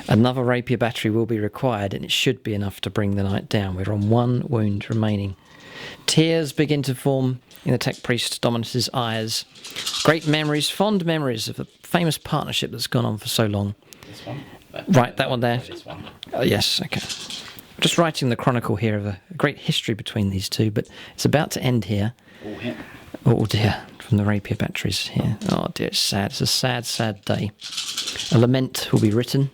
Another rapier battery will be required, and it should be enough to bring the knight down. We're on 1 wound remaining. Tears begin to form in the Tech Priest Dominus's eyes. Great memories, fond memories of the famous partnership that's gone on for so long. This one. Right, that one there. This one. Yes, okay. Just writing the chronicle here of a great history between these two, but it's about to end here. All hit. Oh dear, from the rapier batteries here. Oh dear, it's sad. It's a sad, sad day. A lament will be written.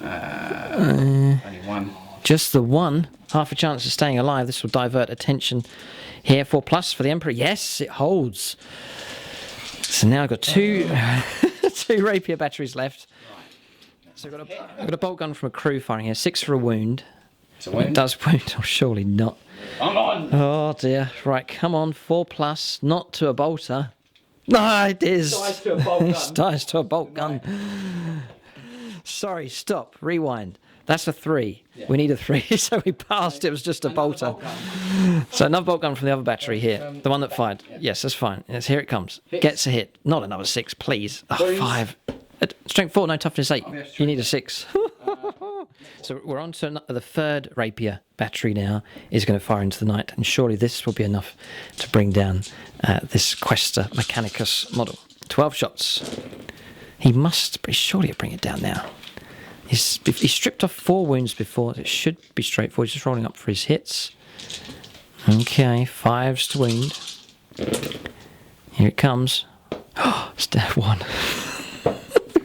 Only 1. Just the 1. Half a chance of staying alive. This will divert attention here. 4+ for the Emperor. Yes, it holds. So now I've got 2 rapier batteries left. So I've got a bolt gun from a crew firing here. 6 for a wound. It's a wound. It does wound. Oh, surely not. Come on. Oh dear. Right, come on. 4+. Not to a bolter. No, it is. Dies to a bolt gun. It dies to a bolt gun. Sorry, stop. Rewind. That's a 3. Yeah. We need a 3, so we passed. It was just a bolter. So another bolt gun from the other battery here. The one that fired. Yeah. Yes, that's fine. Yes, here it comes. Hits. Gets a hit. Not another 6, please. Oh, 5. Strength 4, no toughness 8. You need a 6. So we're on to the 3rd rapier battery now. Is going to fire into the knight, and surely this will be enough to bring down this Questa Mechanicus model. 12 shots. He must surely bring it down now. He stripped off 4 wounds before. It should be straightforward. He's just rolling up for his hits. Okay, 5s to wound. Here it comes. Oh, stab 1.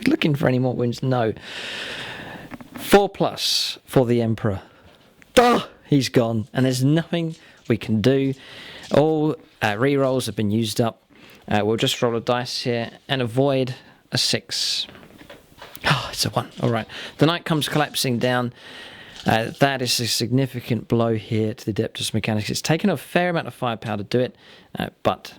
Looking for any more wounds? No. 4+ for the Emperor. Oh, he's gone, and there's nothing we can do. All rerolls have been used up. We'll just roll a dice here and avoid a 6. Oh, it's a 1. All right. The knight comes collapsing down. That is a significant blow here to the Adeptus Mechanicus. It's taken a fair amount of firepower to do it, but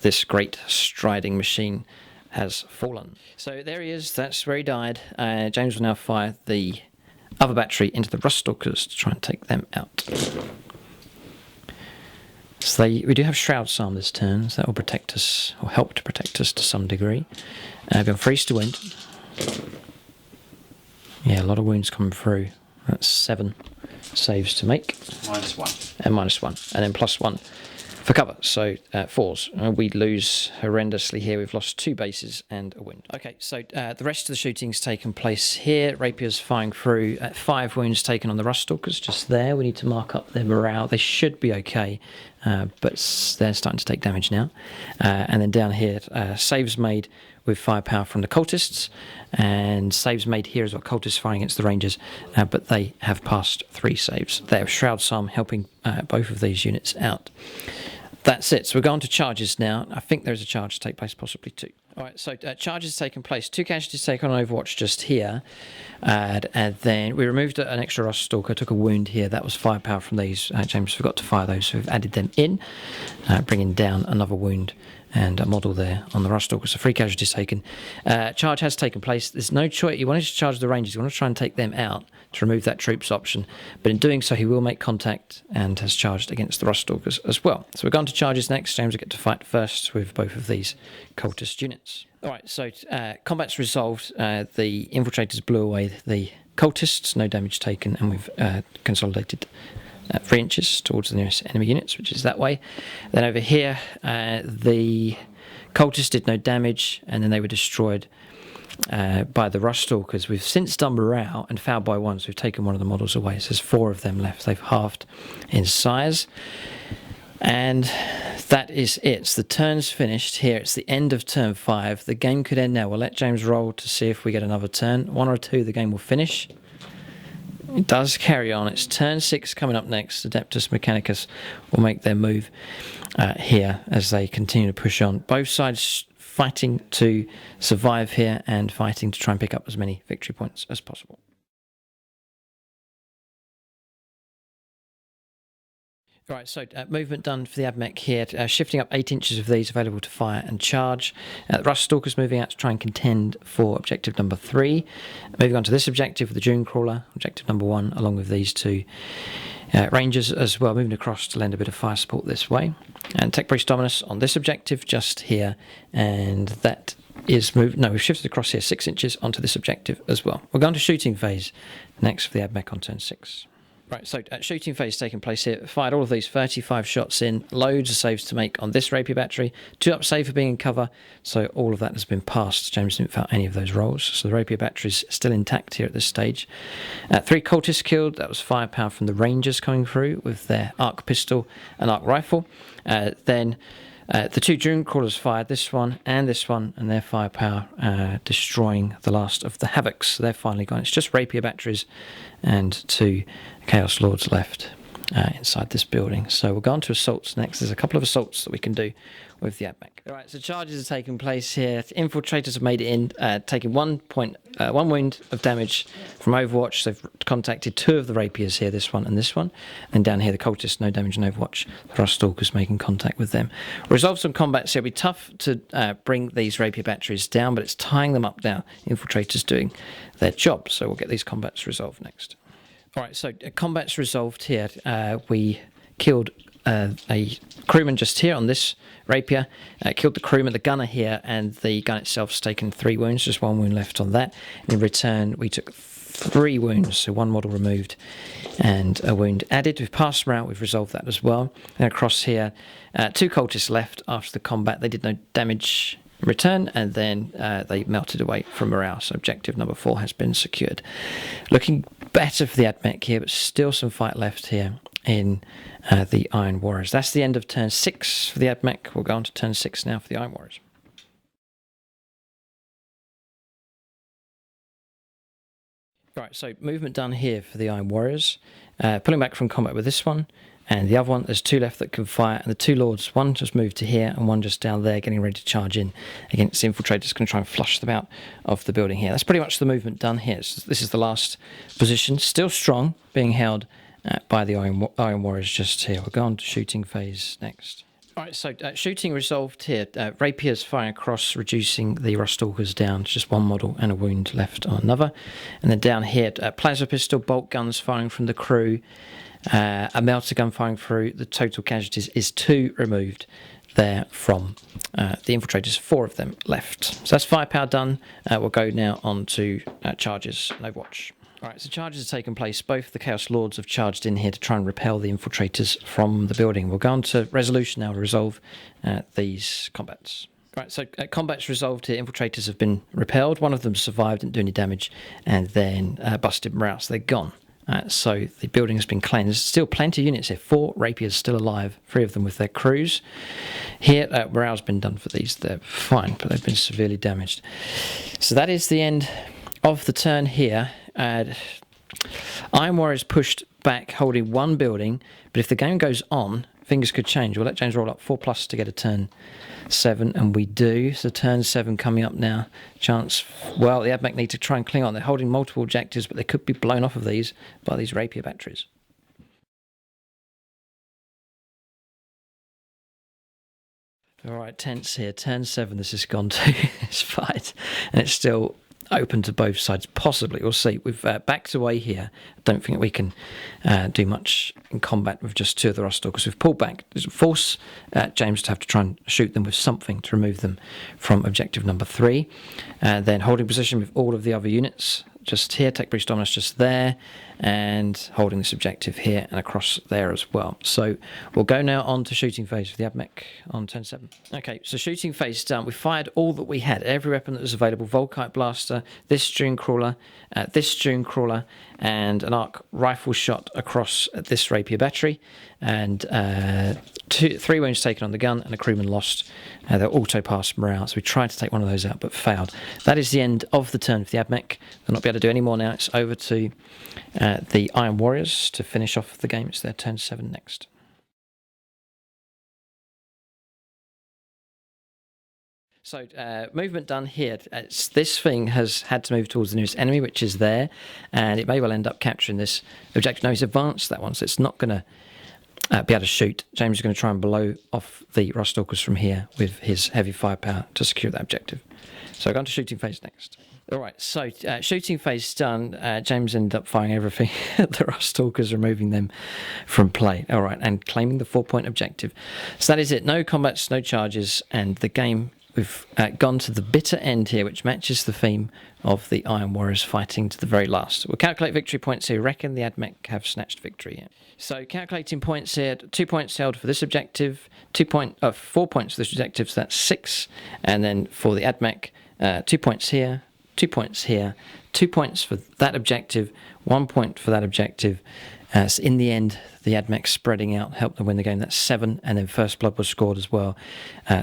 this great striding machine has fallen. So there he is. That's where he died. James will now fire the other battery into the Ruststalkers to try and take them out. So we do have Shroud Psalm this turn, so that will protect us, or help to protect us to some degree. We've got Freeze to Wound. Yeah, a lot of wounds coming through. That's 7 saves to make. -1. And -1. And then +1 for cover. So 4s. We lose horrendously here. We've lost 2 bases and a wound. Okay, so the rest of the shooting's taken place here. Rapiers firing through. 5 wounds taken on the Ruststalkers just there. We need to mark up their morale. They should be okay, but they're starting to take damage now. And then down here, saves made with firepower from the cultists, and saves made here as well. Cultists firing against the Rangers, but they have passed 3 saves. They have Shroud Psalm helping both of these units out. That's it. So we're going to charges now. I think there's a charge to take place, possibly 2. All right, so charges taken place. 2 casualties taken on Overwatch just here. And then we removed an extra Rust Stalker, took a wound here. That was firepower from these. James forgot to fire those, so we've added them in, bringing down another wound and a model there on the Rust Stalker. So 3 casualties taken. Charge has taken place. There's no choice. You wanted to charge the Rangers. You want to try and take them out to remove that troops option. But in doing so, he will make contact and has charged against the Rust Stalkers as well. So we're going to charges next. James will get to fight first with both of these cultist units. All right, so combat's resolved. The infiltrators blew away the cultists. No damage taken, and we've consolidated 3 inches towards the nearest enemy units, which is that way. Then over here, the cultists did no damage, and then they were destroyed by the Rust Stalkers. We've since done morale and fouled by 1, so we've taken one of the models away. So there's 4 of them left. They've halved in size. And that is it. The turn's finished here. It's the end of turn 5. The game could end now. We'll let James roll to see if we get another turn. 1 or 2, the game will finish. It does carry on. It's turn 6 coming up next. Adeptus Mechanicus will make their move here as they continue to push on. Both sides fighting to survive here and fighting to try and pick up as many victory points as possible. Right, so movement done for the Admech here, shifting up 8 inches of these available to fire and charge. The Rust Stalkers moving out to try and contend for objective number 3. Moving on to this objective with the Dune Crawler, objective number 1, along with these 2 Rangers as well, moving across to lend a bit of fire support this way. And Tech Priest Dominus on this objective just here, and that is moved. No, we've shifted across here 6 inches onto this objective as well. We're going to shooting phase next for the Admech on turn 6. Right, so shooting phase taking place here. Fired all of these 35 shots in, loads of saves to make on this rapier battery. 2 up save for being in cover, so all of that has been passed. James didn't fail any of those rolls, so the rapier battery's still intact here at this stage. 3 cultists killed. That was firepower from the Rangers coming through with their arc pistol and arc rifle. Then the 2 Dune Crawlers fired, this one, and their firepower destroying the last of the Havocs. So they're finally gone. It's just rapier batteries and 2 Chaos Lords left inside this building. So we'll go on to assaults next. There's a couple of assaults that we can do with the Admech. All right, so charges are taking place here. The infiltrators have made it in, taking 1 wound of damage from Overwatch. They've contacted 2 of the rapiers here, this one and this one. And down here, the cultists, no damage in Overwatch. The Rust Stalkers making contact with them. Resolve some combats here. It'll be tough to bring these rapier batteries down, but it's tying them up now. Infiltrators doing their job. So we'll get these combats resolved next. All right, so combat's resolved here. We killed a crewman just here on this rapier, killed the crewman, the gunner here, and the gun itself's taken 3 wounds, just 1 wound left on that. In return, we took 3 wounds, so 1 model removed and a wound added. We've passed them out, we've resolved that as well. And across here, 2 cultists left after the combat. They did no damage in return, and then they melted away from morale, so objective number 4 has been secured. Looking better for the Admech here, but still some fight left here in the Iron Warriors. That's the end of turn 6 for the Admech. We'll go on to turn 6 now for the Iron Warriors. Right, so movement done here for the Iron Warriors. Pulling back from combat with this one, and the other one, there's 2 left that can fire, and the 2 Lords, one just moved to here, and one just down there, getting ready to charge in against the infiltrators, going to try and flush them out of the building here. That's pretty much the movement done here. So this is the last position, still strong, being held by the Iron Warriors just here. We'll go on to shooting phase next. All right, so shooting resolved here. Rapiers firing across, reducing the Rust Stalkers down to just 1 model and a wound left on another. And then down here, plasma pistol, bolt guns firing from the crew, a melter gun firing through. The total casualties is 2 removed there from the infiltrators, 4 of them left. So that's firepower done. We'll go now on to charges and Overwatch. Alright, so charges have taken place. Both the Chaos Lords have charged in here to try and repel the infiltrators from the building. We'll go on to resolution now to resolve these combats. Right, so combat's resolved here. Infiltrators have been repelled. One of them survived, didn't do any damage, and then busted morale, so they're gone. so the building has been cleansed. There's still plenty of units here. 4 rapiers still alive, 3 of them with their crews. Here, morale's been done for these. They're fine, but they've been severely damaged. So that is the end of the turn here. Iron Warriors pushed back, holding 1 building, but if the game goes on, things could change. We'll let James roll up 4+ to get a turn 7, and we do. So turn 7 coming up now. Chance, well, the AdMech need to try and cling on. They're holding multiple objectives, but they could be blown off of these by these rapier batteries. All right, tense here. Turn 7, this has gone to this fight, and it's still open to both sides, possibly. We'll see. We've backed away here. I don't think we can do much in combat with just 2 of the Rust Stalkers. We've pulled back. Force James to have to try and shoot them with something to remove them from objective number 3. Then holding position with all of the other units. Just here, Tech Breach Dominus just there, and holding this objective here and across there as well. So we'll go now on to shooting phase for the AdMech on turn 7. Okay, so shooting phase done. We fired all that we had, every weapon that was available: Volkite Blaster, this Dune Crawler, and an arc rifle shot across this rapier battery, and 3 wounds taken on the gun, and a crewman lost. They're auto-pass morale, so we tried to take one of those out but failed. That is the end of the turn for the AdMech. They'll not be able to do any more now. It's over to the Iron Warriors to finish off the game. It's their turn 7 next. So movement done here. This thing has had to move towards the nearest enemy, which is there, and it may well end up capturing this objective. No, he's advanced that one, so it's not going to be able to shoot. James is going to try and blow off the Rust Stalkers from here with his heavy firepower to secure that objective. So going to shooting phase next. All right, so shooting phase done. James ended up firing everything at the Rust Stalkers, removing them from play. All right, and claiming the 4-point objective. So that is it. No combats, no charges, and the game. We've gone to the bitter end here, which matches the theme of the Iron Warriors fighting to the very last. We'll calculate victory points here. Reckon the AdMech have snatched victory here. So calculating points here: 2 points held for this objective, 4 points for this objective, so that's 6. And then for the AdMech, 2 points here, 2 points here, 2 points for that objective, 1 point for that objective. So in the end, the AdMech spreading out helped them win the game. That's 7, and then first blood was scored as well.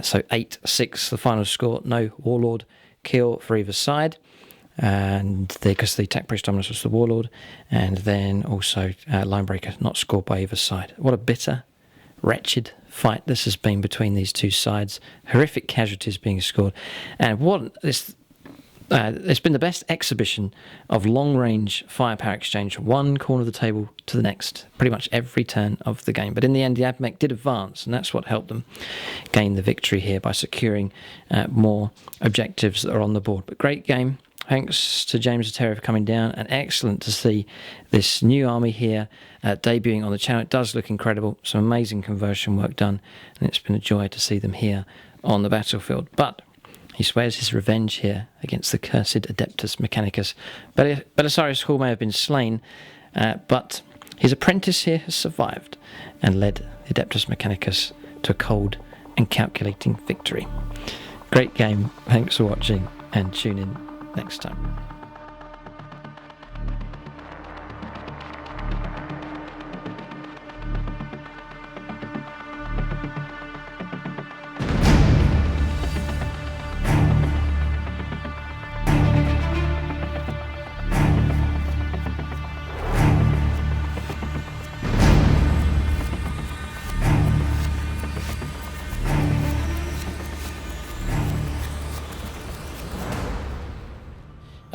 So 8-6, the final score. No Warlord kill for either side, and because the Tech Breach Dominus was the Warlord, and then also Linebreaker not scored by either side. What a bitter, wretched fight this has been between these two sides. Horrific casualties being scored, and what this. It's been the best exhibition of long-range firepower exchange from one corner of the table to the next, pretty much every turn of the game. But in the end, the AdMech did advance, and that's what helped them gain the victory here by securing more objectives that are on the board. But great game. Thanks to James Otero for coming down, and excellent to see this new army here debuting on the channel. It does look incredible. Some amazing conversion work done, and it's been a joy to see them here on the battlefield. But he swears his revenge here against the cursed Adeptus Mechanicus. Belisarius Hall may have been slain, but his apprentice here has survived and led the Adeptus Mechanicus to a cold and calculating victory. Great game. Thanks for watching, and tune in next time.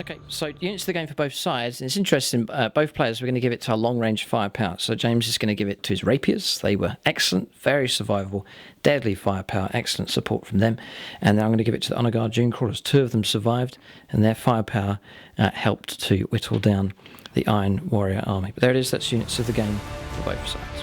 Okay, so units of the game for both sides. And it's interesting, both players were going to give it to a long-range firepower. So James is going to give it to his rapiers. They were excellent, very survivable, deadly firepower, excellent support from them. And then I'm going to give it to the Honor Guard Dune Crawlers. 2 of them survived, and their firepower helped to whittle down the Iron Warrior army. But there it is, that's units of the game for both sides.